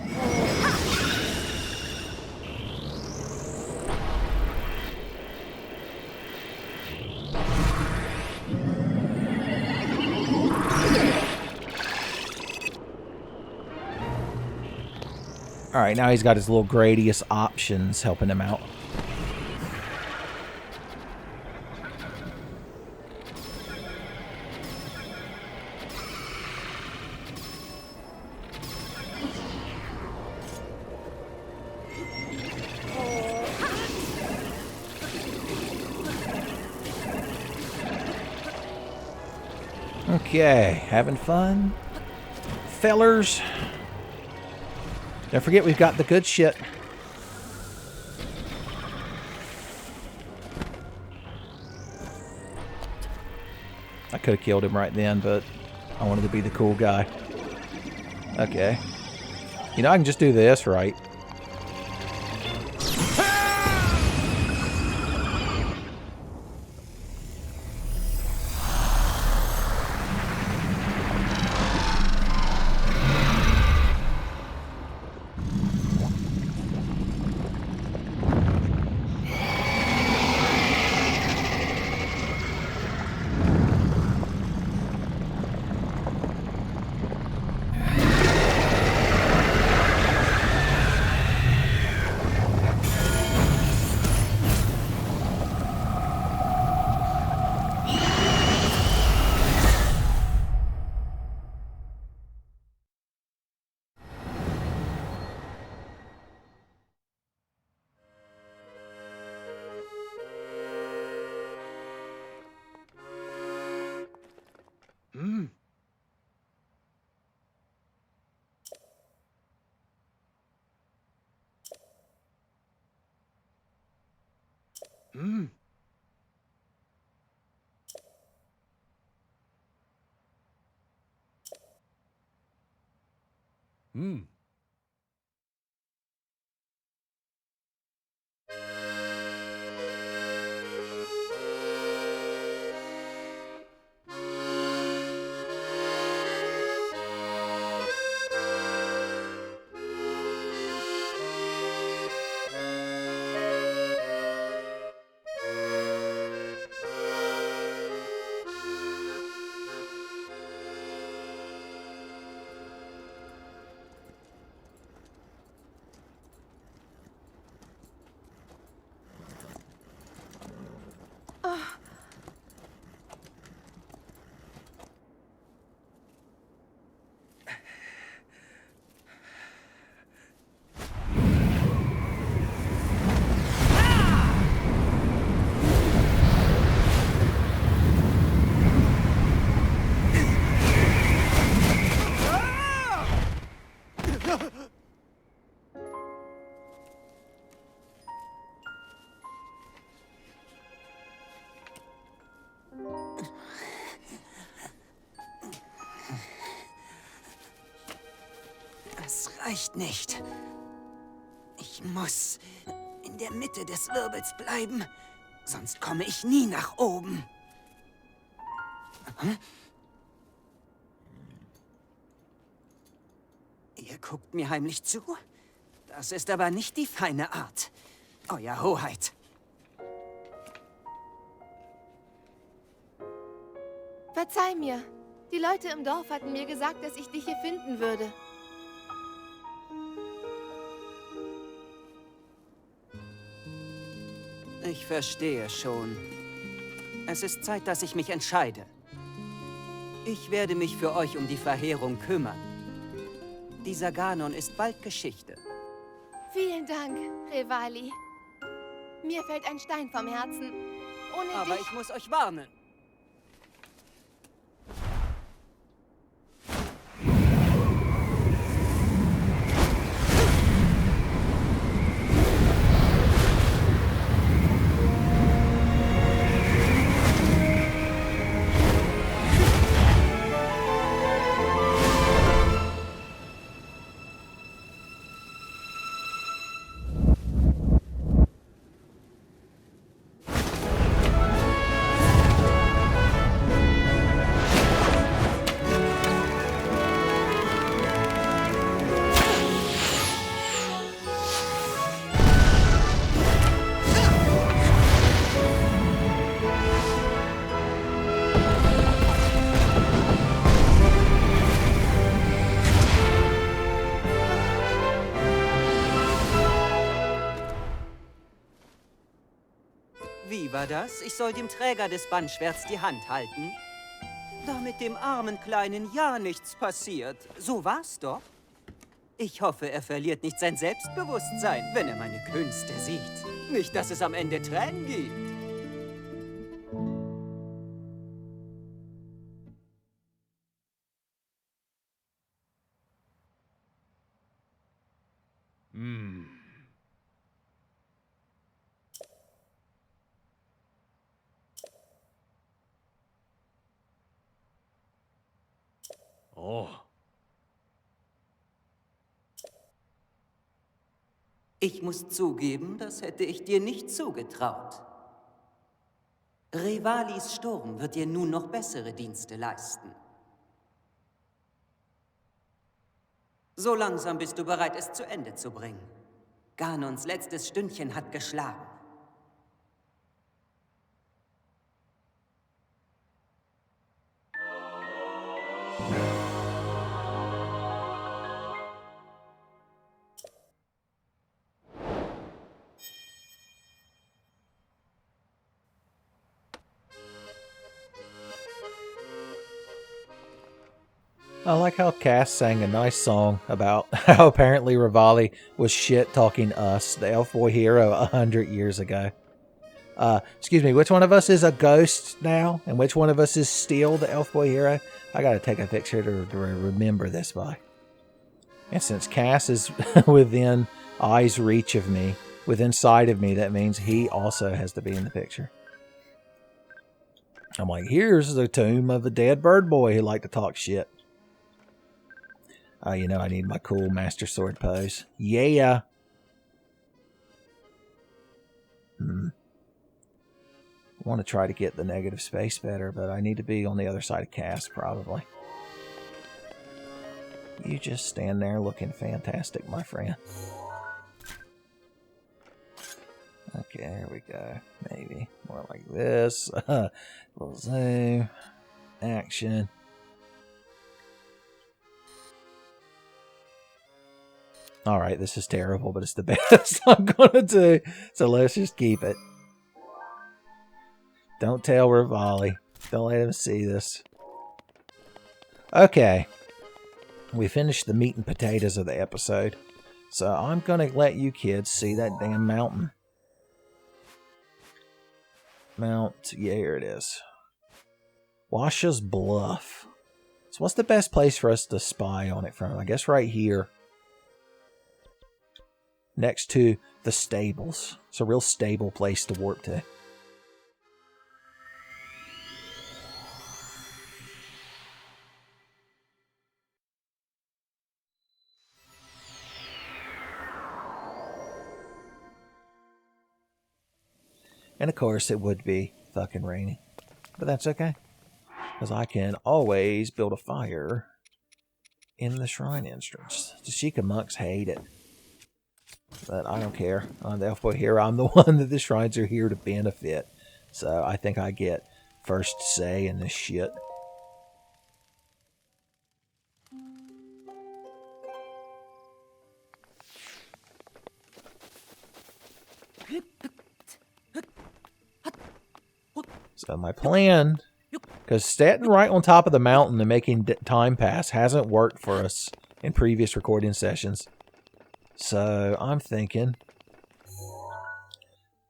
Alright, now he's got his little Gradius options helping him out. Okay, having fun? Fellers? Don't forget, we've got the good shit. I could have killed him right then, but I wanted to be the cool guy. Okay. You know, I can just do this, right? Das reicht nicht. Ich muss in der Mitte des Wirbels bleiben, sonst komme ich nie nach oben. Hm? Ihr guckt mir heimlich zu? Das ist aber nicht die feine Art, Euer Hoheit. Verzeih mir. Die Leute im Dorf hatten mir gesagt, dass ich dich hier finden würde. Ich verstehe schon. Es ist Zeit, dass ich mich entscheide. Ich werde mich für euch um die Verheerung kümmern. Dieser Ganon ist bald Geschichte. Vielen Dank, Revali. Mir fällt ein Stein vom Herzen. Ohne Aber dich... ich muss euch warnen. Wie war das? Ich soll dem Träger des Bandschwerts die Hand halten? Damit dem armen Kleinen ja nichts passiert. So war's doch. Ich hoffe, er verliert nicht sein Selbstbewusstsein, wenn er meine Künste sieht. Nicht, dass es am Ende Tränen gibt. Oh. Ich muss zugeben, das hätte ich dir nicht zugetraut. Revalis Sturm wird dir nun noch bessere Dienste leisten. So langsam bist du bereit, es zu Ende zu bringen. Ganons letztes Stündchen hat geschlagen. I like how Cass sang a nice song about how apparently Rivali was shit-talking us, the elf boy hero, 100 years ago. Excuse me, which one of us is a ghost now? And which one of us is still the elf boy hero? I gotta take a picture to remember this by. And since Cass is within eye's reach of me, within sight of me, that means he also has to be in the picture. I'm like, here's the tomb of a dead bird boy who liked to talk shit. You know, I need my cool Master Sword pose. Yeah. I want to try to get the negative space better, but I need to be on the other side of Cass, probably. You just stand there looking fantastic, my friend. Okay, there we go. Maybe more like this. Little zoom. Action. Alright, this is terrible, but it's the best I'm gonna do. So let's just keep it. Don't tell Rivali. Don't let him see this. Okay. We finished the meat and potatoes of the episode. So I'm gonna let you kids see that damn mountain. Yeah, here it is. Washa's Bluff. So what's the best place for us to spy on it from? I guess right here. Next to the stables. It's a real stable place to warp to. And of course it would be fucking raining. But that's okay. Because I can always build a fire in the shrine entrance. The Sheikah monks hate it. But I don't care. I'm the elf boy hero. I'm the one that the shrines are here to benefit. So I think I get first say in this shit. So my plan, because standing right on top of the mountain and making time pass hasn't worked for us in previous recording sessions. So I'm thinking,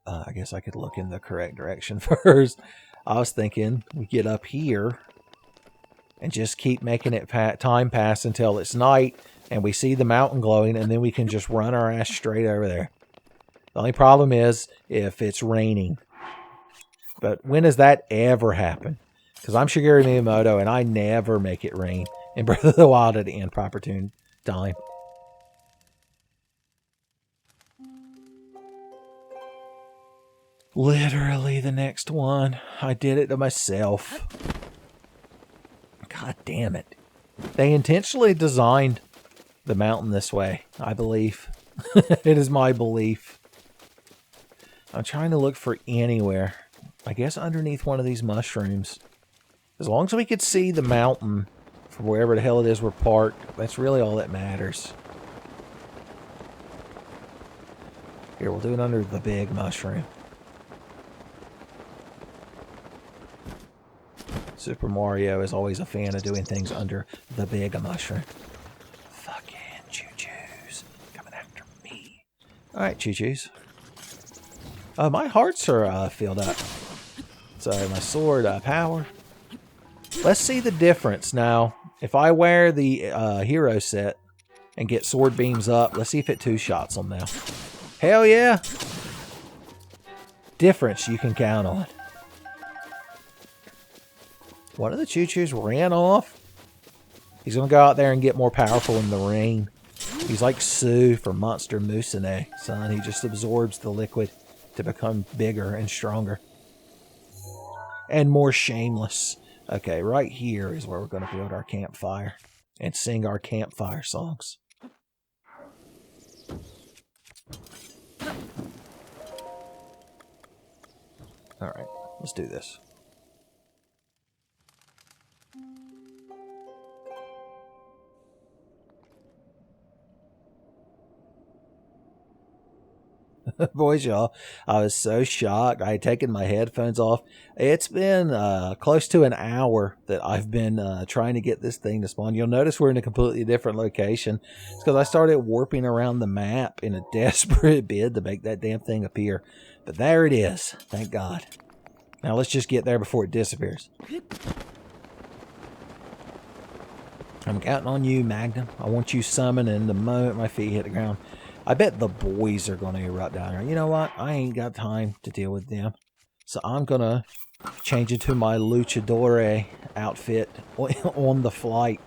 I guess I could look in the correct direction first. I was thinking we get up here and just keep making it time pass until it's night and we see the mountain glowing, and then we can just run our ass straight over there. The only problem is if it's raining. But when does that ever happen? Because I'm Shigeru Miyamoto and I never make it rain in Breath of the Wild at the end proper time. Literally the next one. I did it to myself. God damn it. They intentionally designed the mountain this way, I believe. It is my belief. I'm trying to look for anywhere. I guess underneath one of these mushrooms. As long as we could see the mountain from wherever the hell it is we're parked, that's really all that matters. Here, we'll do it under the big mushroom. Super Mario is always a fan of doing things under the big mushroom. Fucking choo-choos coming after me. Alright, choo-choos. My hearts are filled up. So my sword power. Let's see the difference now. If I wear the hero set and get sword beams up, let's see if it two-shots them now. Hell yeah! Difference you can count on. One of the choo-choos ran off. He's going to go out there and get more powerful in the rain. He's like Sue from Monster Musume, son. He just absorbs the liquid to become bigger and stronger. And more shameless. Okay, right here is where we're going to build our campfire and sing our campfire songs. Alright, let's do this. Boys, y'all, I was so shocked. I had taken my headphones off. It's been close to an hour that I've been trying to get this thing to spawn. You'll notice we're in a completely different location. It's because I started warping around the map in a desperate bid to make that damn thing appear. But there it is. Thank God. Now let's just get there before it disappears. I'm counting on you, Magnum. I want you summoning the moment my feet hit the ground. I bet the boys are going to erupt down here. You know what? I ain't got time to deal with them. So I'm going to change into my luchador outfit on the flight.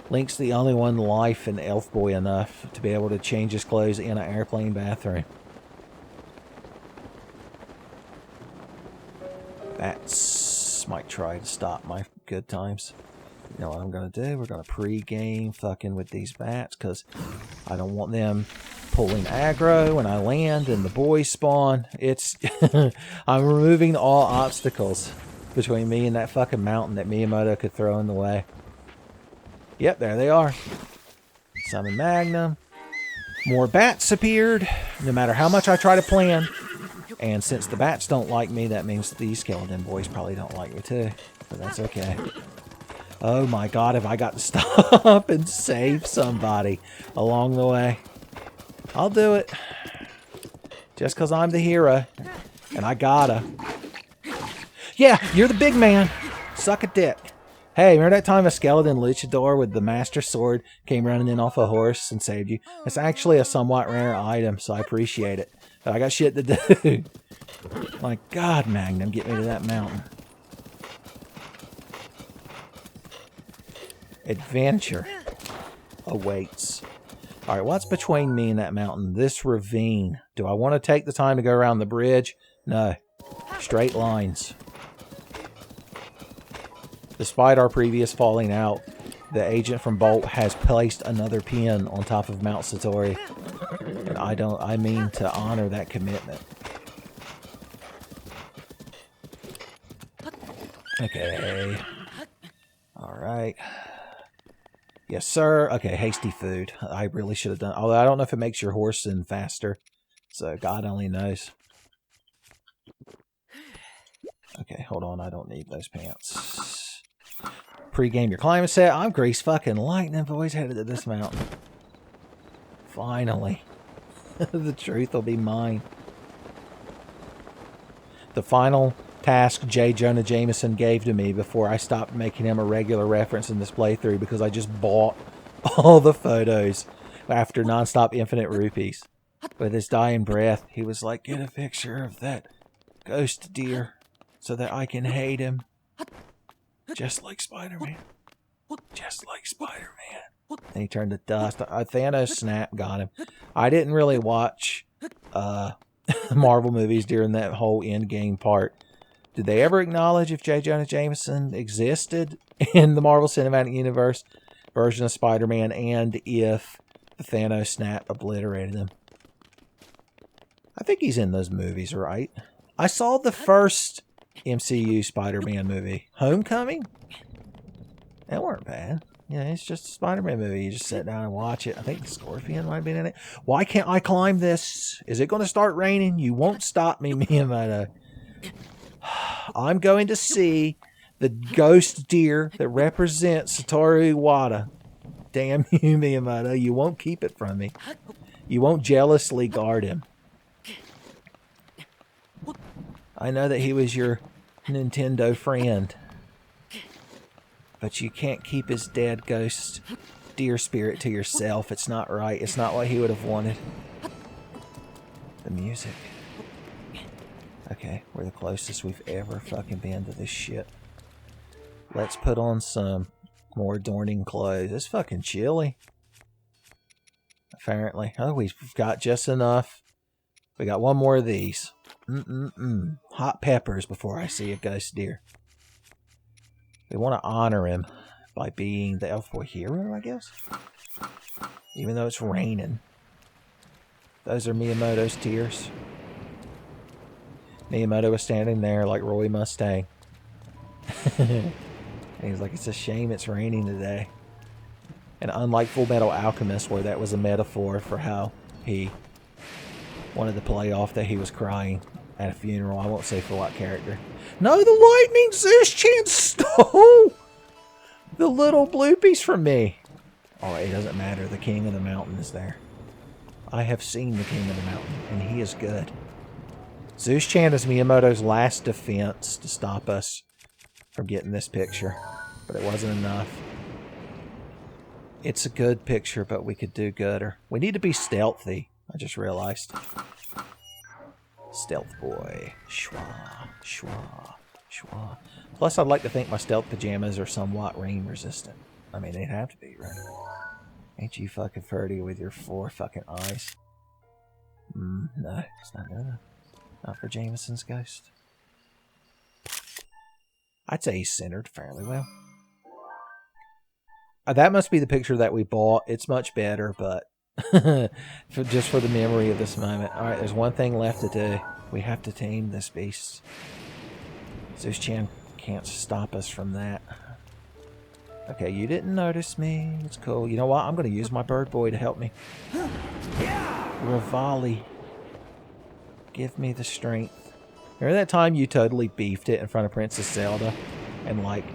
Link's the only one life and elf boy enough to be able to change his clothes in an airplane bathroom. Bats might try to stop my good times. You know what I'm going to do? We're going to pre-game fucking with these bats because I don't want them pulling aggro when I land and the boys spawn. It's I'm removing all obstacles between me and that fucking mountain that Miyamoto could throw in the way. Yep, there they are. Summon Magnum. More bats appeared, no matter how much I try to plan. And since the bats don't like me, that means these skeleton boys probably don't like me too. But that's okay. Oh my God, have I got to stop and save somebody along the way? I'll do it. Just because I'm the hero. And I gotta. Yeah, you're the big man. Suck a dick. Hey, remember that time a skeleton luchador with the master sword came running in off a horse and saved you? It's actually a somewhat rare item, so I appreciate it. But I got shit to do. My God, Magnum, get me to that mountain. Adventure awaits. Alright, what's between me and that mountain? This ravine. Do I want to take the time to go around the bridge? No. Straight lines. Despite our previous falling out, the agent from Bolt has placed another pin on top of Mount Satori. And I mean to honor that commitment. Okay. Alright. Yes, sir. Okay, hasty food. I really should have done... Although I don't know if it makes your horse in faster. So God only knows. Okay, hold on. I don't need those pants. Pre-game your climate set. I'm Grease fucking Lightning. I've always headed to this mountain. Finally. The truth will be mine. The final task J. Jonah Jameson gave to me before I stopped making him a regular reference in this playthrough because I just bought all the photos after nonstop infinite rupees. With his dying breath, he was like, get a picture of that ghost deer so that I can hate him. Just like Spider-Man. Just like Spider-Man. And he turned to dust. Thanos snap got him. I didn't really watch Marvel movies during that whole Endgame part. Did they ever acknowledge if J. Jonah Jameson existed in the Marvel Cinematic Universe version of Spider-Man and if the Thanos snap obliterated him? I think he's in those movies, right? I saw the first MCU Spider-Man movie, Homecoming. That weren't bad. Yeah, it's just a Spider-Man movie. You just sit down and watch it. I think the Scorpion might have been in it. Why can't I climb this? Is it going to start raining? You won't stop me, Miyamoto. I'm going to see the ghost deer that represents Satoru Iwata. Damn you, Miyamoto. You won't keep it from me. You won't jealously guard him. I know that he was your Nintendo friend. But you can't keep his dead ghost deer spirit to yourself. It's not right. It's not what he would have wanted. The music. Okay, we're the closest we've ever fucking been to this shit. Let's put on some more adorning clothes. It's fucking chilly. Apparently. Oh, we've got just enough. We got one more of these. Hot peppers before I see a ghost deer. We want to honor him by being the elf boy hero, I guess. Even though it's raining. Those are Miyamoto's tears. Miyamoto was standing there like Roy Mustang. And he's like, it's a shame it's raining today. And unlike Full Metal Alchemist, where that was a metaphor for how he wanted to play off that he was crying at a funeral. I won't say for what character. No, the lightning Zeus-chan stole the little bloopies from me. Oh, it doesn't matter. The king of the mountain is there. I have seen the king of the mountain, and he is good. Zeus-chan is Miyamoto's last defense to stop us from getting this picture, but it wasn't enough. It's a good picture, but we could do gooder. We need to be stealthy, I just realized. Stealth boy. Schwa, schwa, schwa. Plus, I'd like to think my stealth pajamas are somewhat rain resistant. I mean, they'd have to be, right? Ain't you fucking Ferdy with your 4 fucking eyes? No, it's not good enough. Not for Jameson's ghost. I'd say he's centered fairly well. That must be the picture that we bought. It's much better, but just for the memory of this moment. Alright, there's one thing left to do. We have to tame this beast. Zeus-chan can't stop us from that. Okay, you didn't notice me. It's cool. You know what? I'm going to use my bird boy to help me. Rivali. Give me the strength. Remember that time you totally beefed it in front of Princess Zelda? And like,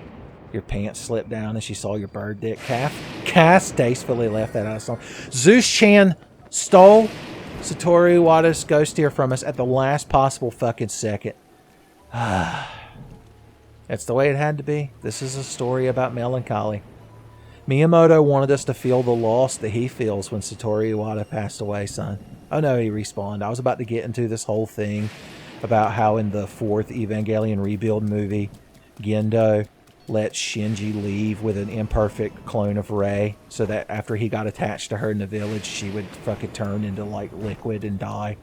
your pants slipped down and she saw your bird dick? Cass tastefully left that out of song. Zeus-chan stole Satoru Iwata's ghost deer from us at the last possible fucking second. That's the way it had to be. This is a story about melancholy. Miyamoto wanted us to feel the loss that he feels when Satoru Iwata passed away, son. Oh no, he respawned. I was about to get into this whole thing about how in the 4th Evangelion Rebuild movie, Gendo let Shinji leave with an imperfect clone of Rei so that after he got attached to her in the village, she would fucking turn into like liquid and die.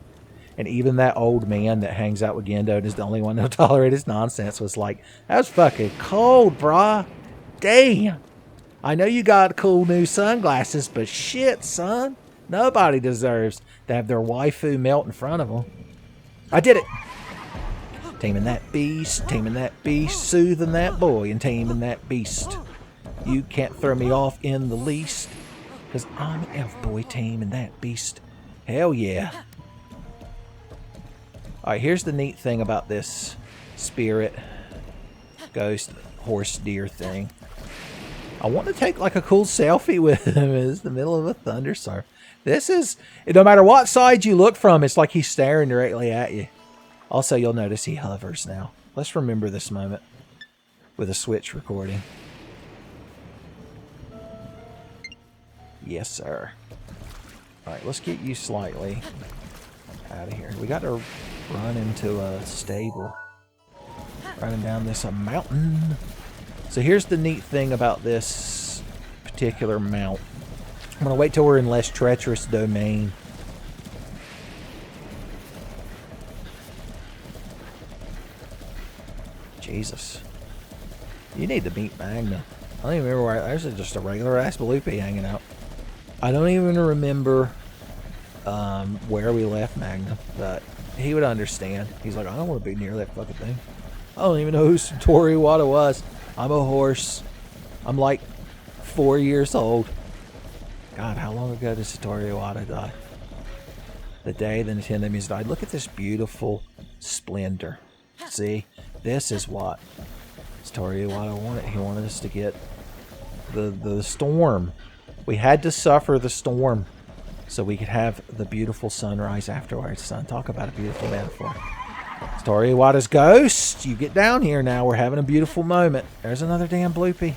And even that old man that hangs out with Gendo and is the only one that'll tolerate his nonsense was like, that was fucking cold, brah. Damn. I know you got cool new sunglasses, but shit, son. Nobody deserves to have their waifu melt in front of them. I did it! Taming that beast, soothing that boy, and taming that beast. You can't throw me off in the least, because I'm an elf boy taming that beast. Hell yeah. Alright, here's the neat thing about this spirit, ghost, horse, deer thing. I want to take like a cool selfie with him. It's the middle of a thunderstorm. This is, no matter what side you look from, it's like he's staring directly at you. Also, you'll notice he hovers now. Let's remember this moment with a Switch recording. Yes, sir. Alright, let's get you slightly out of here. We got to run into a stable. Running down this mountain. So here's the neat thing about this particular mount. I'm going to wait till we're in less treacherous domain. Jesus. You need to meet Magna. I don't even remember where there's just a regular ass Bloopy hanging out. I don't even remember where we left Magna, but he would understand. He's like, I don't want to be near that fucking thing. I don't even know who Satori Iwata was. I'm a horse. I'm like 4 years old. God, how long ago did Satori Iwata die? The day the Nintendo Muse died. Look at this beautiful splendor. See? This is what Satori Iwata wanted. He wanted us to get the storm. We had to suffer the storm so we could have the beautiful sunrise afterwards. Son, talk about a beautiful metaphor. Satori Iwata's ghost. You get down here now. We're having a beautiful moment. There's another damn Bloopy.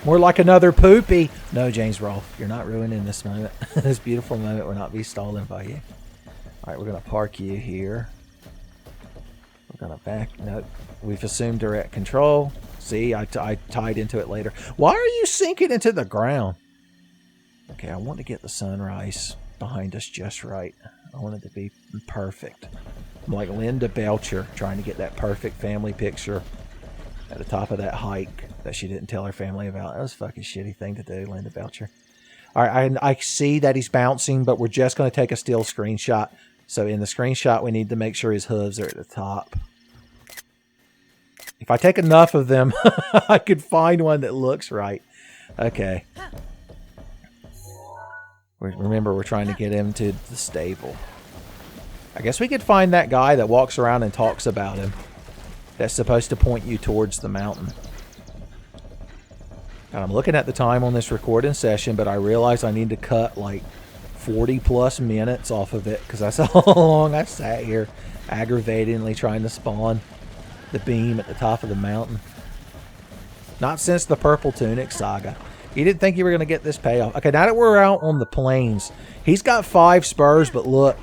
More like another poopy. No, James Rolfe, you're not ruining this moment. This beautiful moment will not be stolen by you. Alright, we're going to park you here. We're going to back. Nope. We've assumed direct control. See, I tied into it later. Why are you sinking into the ground? Okay, I want to get the sunrise behind us just right. I want it to be perfect. I'm like Linda Belcher trying to get that perfect family picture at the top of that hike that she didn't tell her family about. That was a fucking shitty thing to do, Linda Belcher. Alright, I see that he's bouncing, but we're just going to take a still screenshot. So in the screenshot, we need to make sure his hooves are at the top. If I take enough of them, I could find one that looks right. Okay. Remember, we're trying to get him to the stable. I guess we could find that guy that walks around and talks about him. That's supposed to point you towards the mountain. And I'm looking at the time on this recording session, but I realize I need to cut like 40 plus minutes off of it because that's how long I sat here aggravatingly trying to spawn the beam at the top of the mountain. Not since the Purple Tunic saga. You didn't think you were going to get this payoff. Okay, now that we're out on the plains, he's got 5 spurs, but look,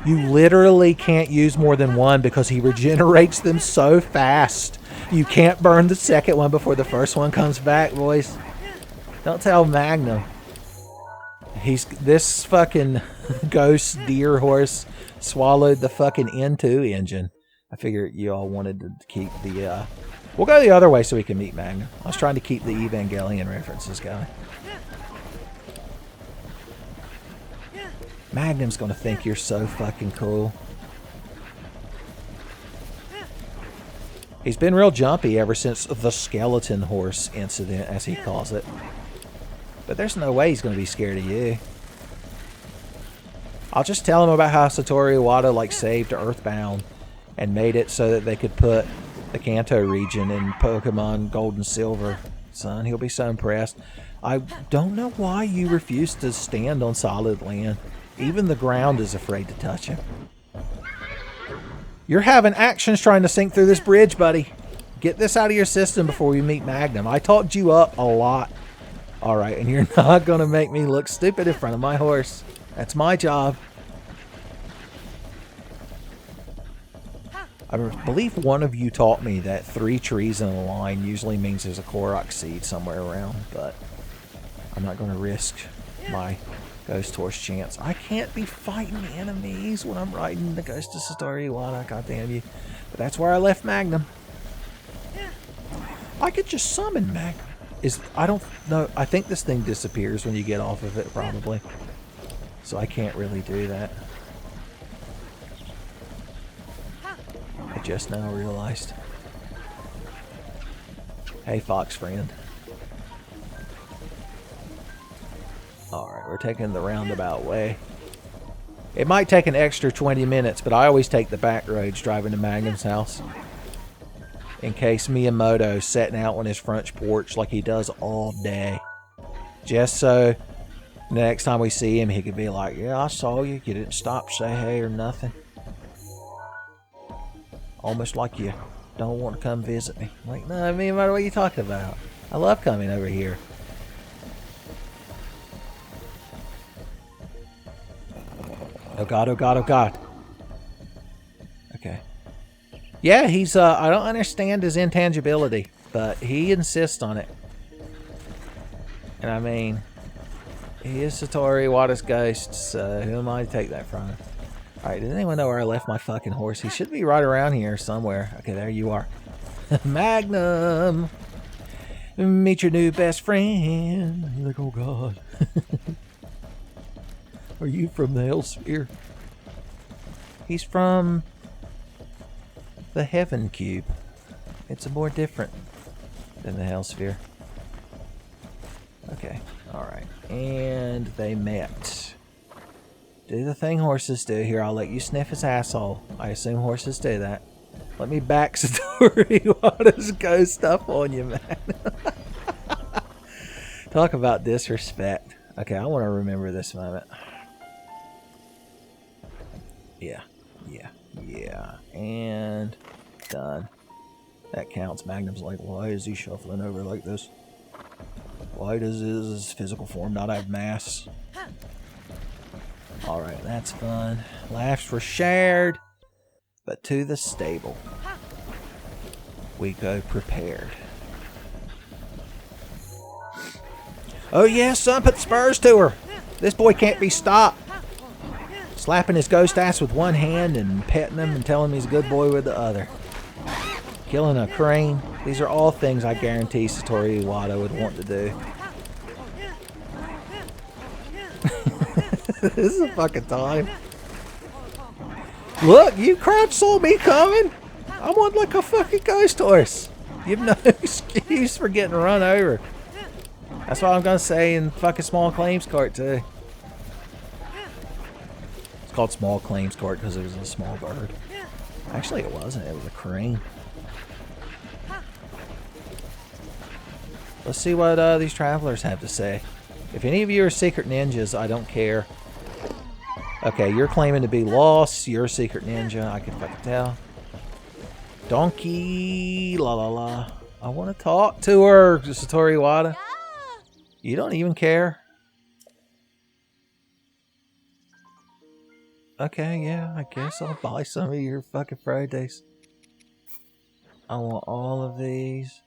you literally can't use more than one because he regenerates them so fast. You can't burn the second one before the first one comes back, boys. Don't tell Magnum. This fucking ghost deer horse swallowed the fucking N2 engine. I figure you all wanted to keep the, we'll go the other way so we can meet Magnum. I was trying to keep the Evangelion references going. Magnum's gonna think you're so fucking cool. He's been real jumpy ever since the skeleton horse incident, as he calls it. But there's no way he's gonna be scared of you. I'll just tell him about how Satori Iwata like saved Earthbound and made it so that they could put the Kanto region in Pokemon Gold and Silver. Son, he'll be so impressed. I don't know why you refuse to stand on solid land. Even the ground is afraid to touch him. You're having actions trying to sink through this bridge, buddy. Get this out of your system before we meet Magnum. I talked you up a lot. Alright, and you're not going to make me look stupid in front of my horse. That's my job. I believe one of you taught me that 3 trees in a line usually means there's a Korok seed somewhere around, but I'm not going to risk my ghost horse chance. I can't be fighting enemies when I'm riding the ghost of Satori Iwata, god damn you. But that's where I left Magnum. I could just summon Magnum. I don't know. I think this thing disappears when you get off of it, probably. So I can't really do that. I just now realized. Hey, fox friend. Alright, we're taking the roundabout way. It might take an extra 20 minutes, but I always take the back roads driving to Magnum's house. In case Miyamoto's setting out on his front porch like he does all day. Just so the next time we see him, he could be like, yeah, I saw you. You didn't stop, say hey or nothing. Almost like you don't want to come visit me. I'm like, no, Miyamoto, what are you talking about? I love coming over here. Oh god, oh god, oh god. Okay. Yeah, he's, I don't understand his intangibility, but he insists on it. And I mean, he is Satoru Iwata's ghost, so who am I to take that from? Alright, does anyone know where I left my fucking horse? He should be right around here somewhere. Okay, there you are. Magnum! Meet your new best friend. You're like, oh god. Are you from the Hellsphere? He's from the Heaven Cube. It's more different than the Hellsphere. Okay, alright. And they met. Do the thing horses do. Here, I'll let you sniff his asshole. I assume horses do that. Let me back Satoru Iwata's ghost stuff on you, man. Talk about disrespect. Okay, I want to remember this moment. Yeah, yeah, yeah. And done. That counts. Magnum's like, why is he shuffling over like this? Why does his physical form not have mass? Alright, that's fun. Laughs were shared, but to the stable we go prepared. Oh yeah, son, put spurs to her. This boy can't be stopped. Slapping his ghost ass with one hand and petting him and telling him he's a good boy with the other. Killing a crane. These are all things I guarantee Satoru Iwata would want to do. This is a fucking time. Look, you crowd saw me coming. I'm on like a fucking ghost horse. You've no excuse for getting run over. That's what I'm gonna say in fucking Small Claims Court too. It's called Small Claims Court because it was a small bird. Actually, it wasn't. It was a crane. Let's see what these travelers have to say. If any of you are secret ninjas, I don't care. Okay, you're claiming to be lost. You're a secret ninja. I can fucking tell. Donkey, la la la. I want to talk to her, Satoru Iwata. You don't even care. Okay, yeah, I guess I'll buy some of your fucking Fridays. I want all of these.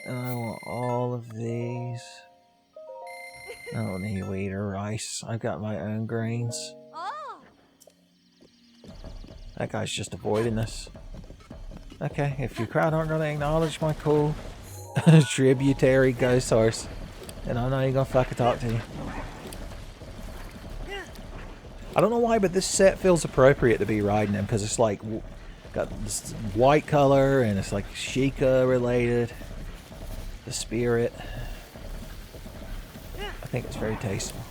And I want all of these. I don't need wheat or rice. I've got my own grains. That guy's just avoiding us. Okay, if your crowd aren't going to acknowledge my cool tributary ghost horse, then I'm not even going to fucking talk to you. I don't know why, but this set feels appropriate to be riding him, because it's like, got this white color, and it's like Sheikah related. The spirit. I think it's very tasteful.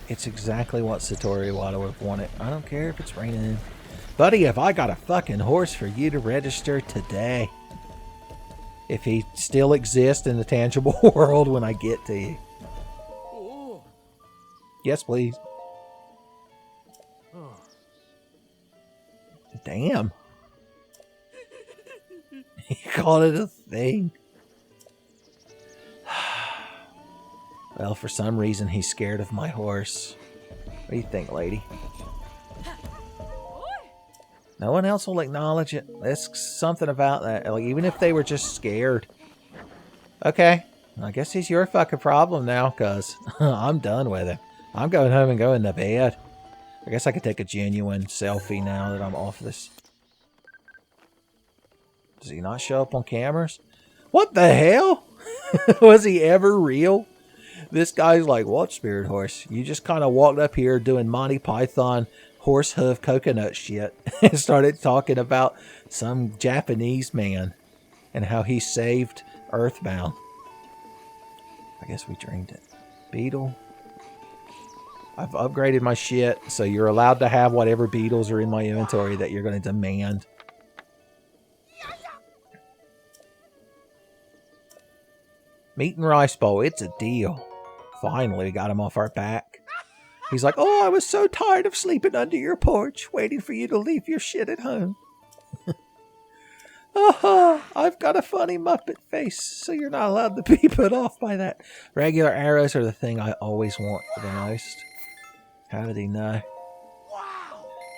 It's exactly what Satoru Iwata would have wanted. I don't care if it's raining. Buddy, have I got a fucking horse for you to register today? If he still exists in the tangible world when I get to you. Yes, please. Damn. He called it a thing. Well, for some reason, he's scared of my horse. What do you think, lady? No one else will acknowledge it. There's something about that. Like, even if they were just scared. Okay. I guess he's your fucking problem now, because I'm done with him. I'm going home and going to bed. I guess I could take a genuine selfie now that I'm off this. Does he not show up on cameras? What the hell? Was he ever real? This guy's like, what, Spirit Horse? You just kind of walked up here doing Monty Python horse hoof coconut shit and started talking about some Japanese man and how he saved Earthbound. I guess we dreamed it. Beetle. I've upgraded my shit, so you're allowed to have whatever beetles are in my inventory that you're going to demand. Meat and rice bowl, it's a deal. Finally, we got him off our back. He's like, oh, I was so tired of sleeping under your porch, waiting for you to leave your shit at home. I've got a funny Muppet face, so you're not allowed to be put off by that. Regular arrows are the thing I always want the most. How did he know?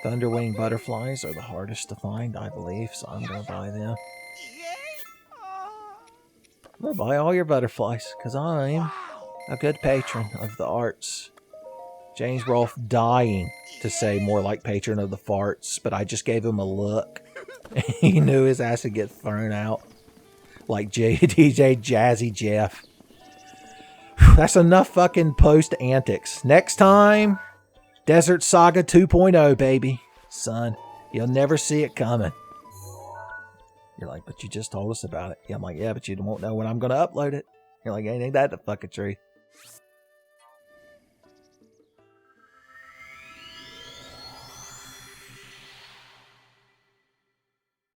Thunderwing butterflies are the hardest to find, I believe, so I'm going to buy them. I'm going to buy all your butterflies, because I'm a good patron of the arts. James Rolfe dying to say more like patron of the farts, but I just gave him a look. He knew his ass would get thrown out. Like DJ Jazzy Jeff. That's enough fucking post antics. Next time, Desert Saga 2.0, baby. Son, you'll never see it coming. You're like, but you just told us about it. Yeah, I'm like, yeah, but you won't know when I'm going to upload it. You're like, ain't that the fucking truth?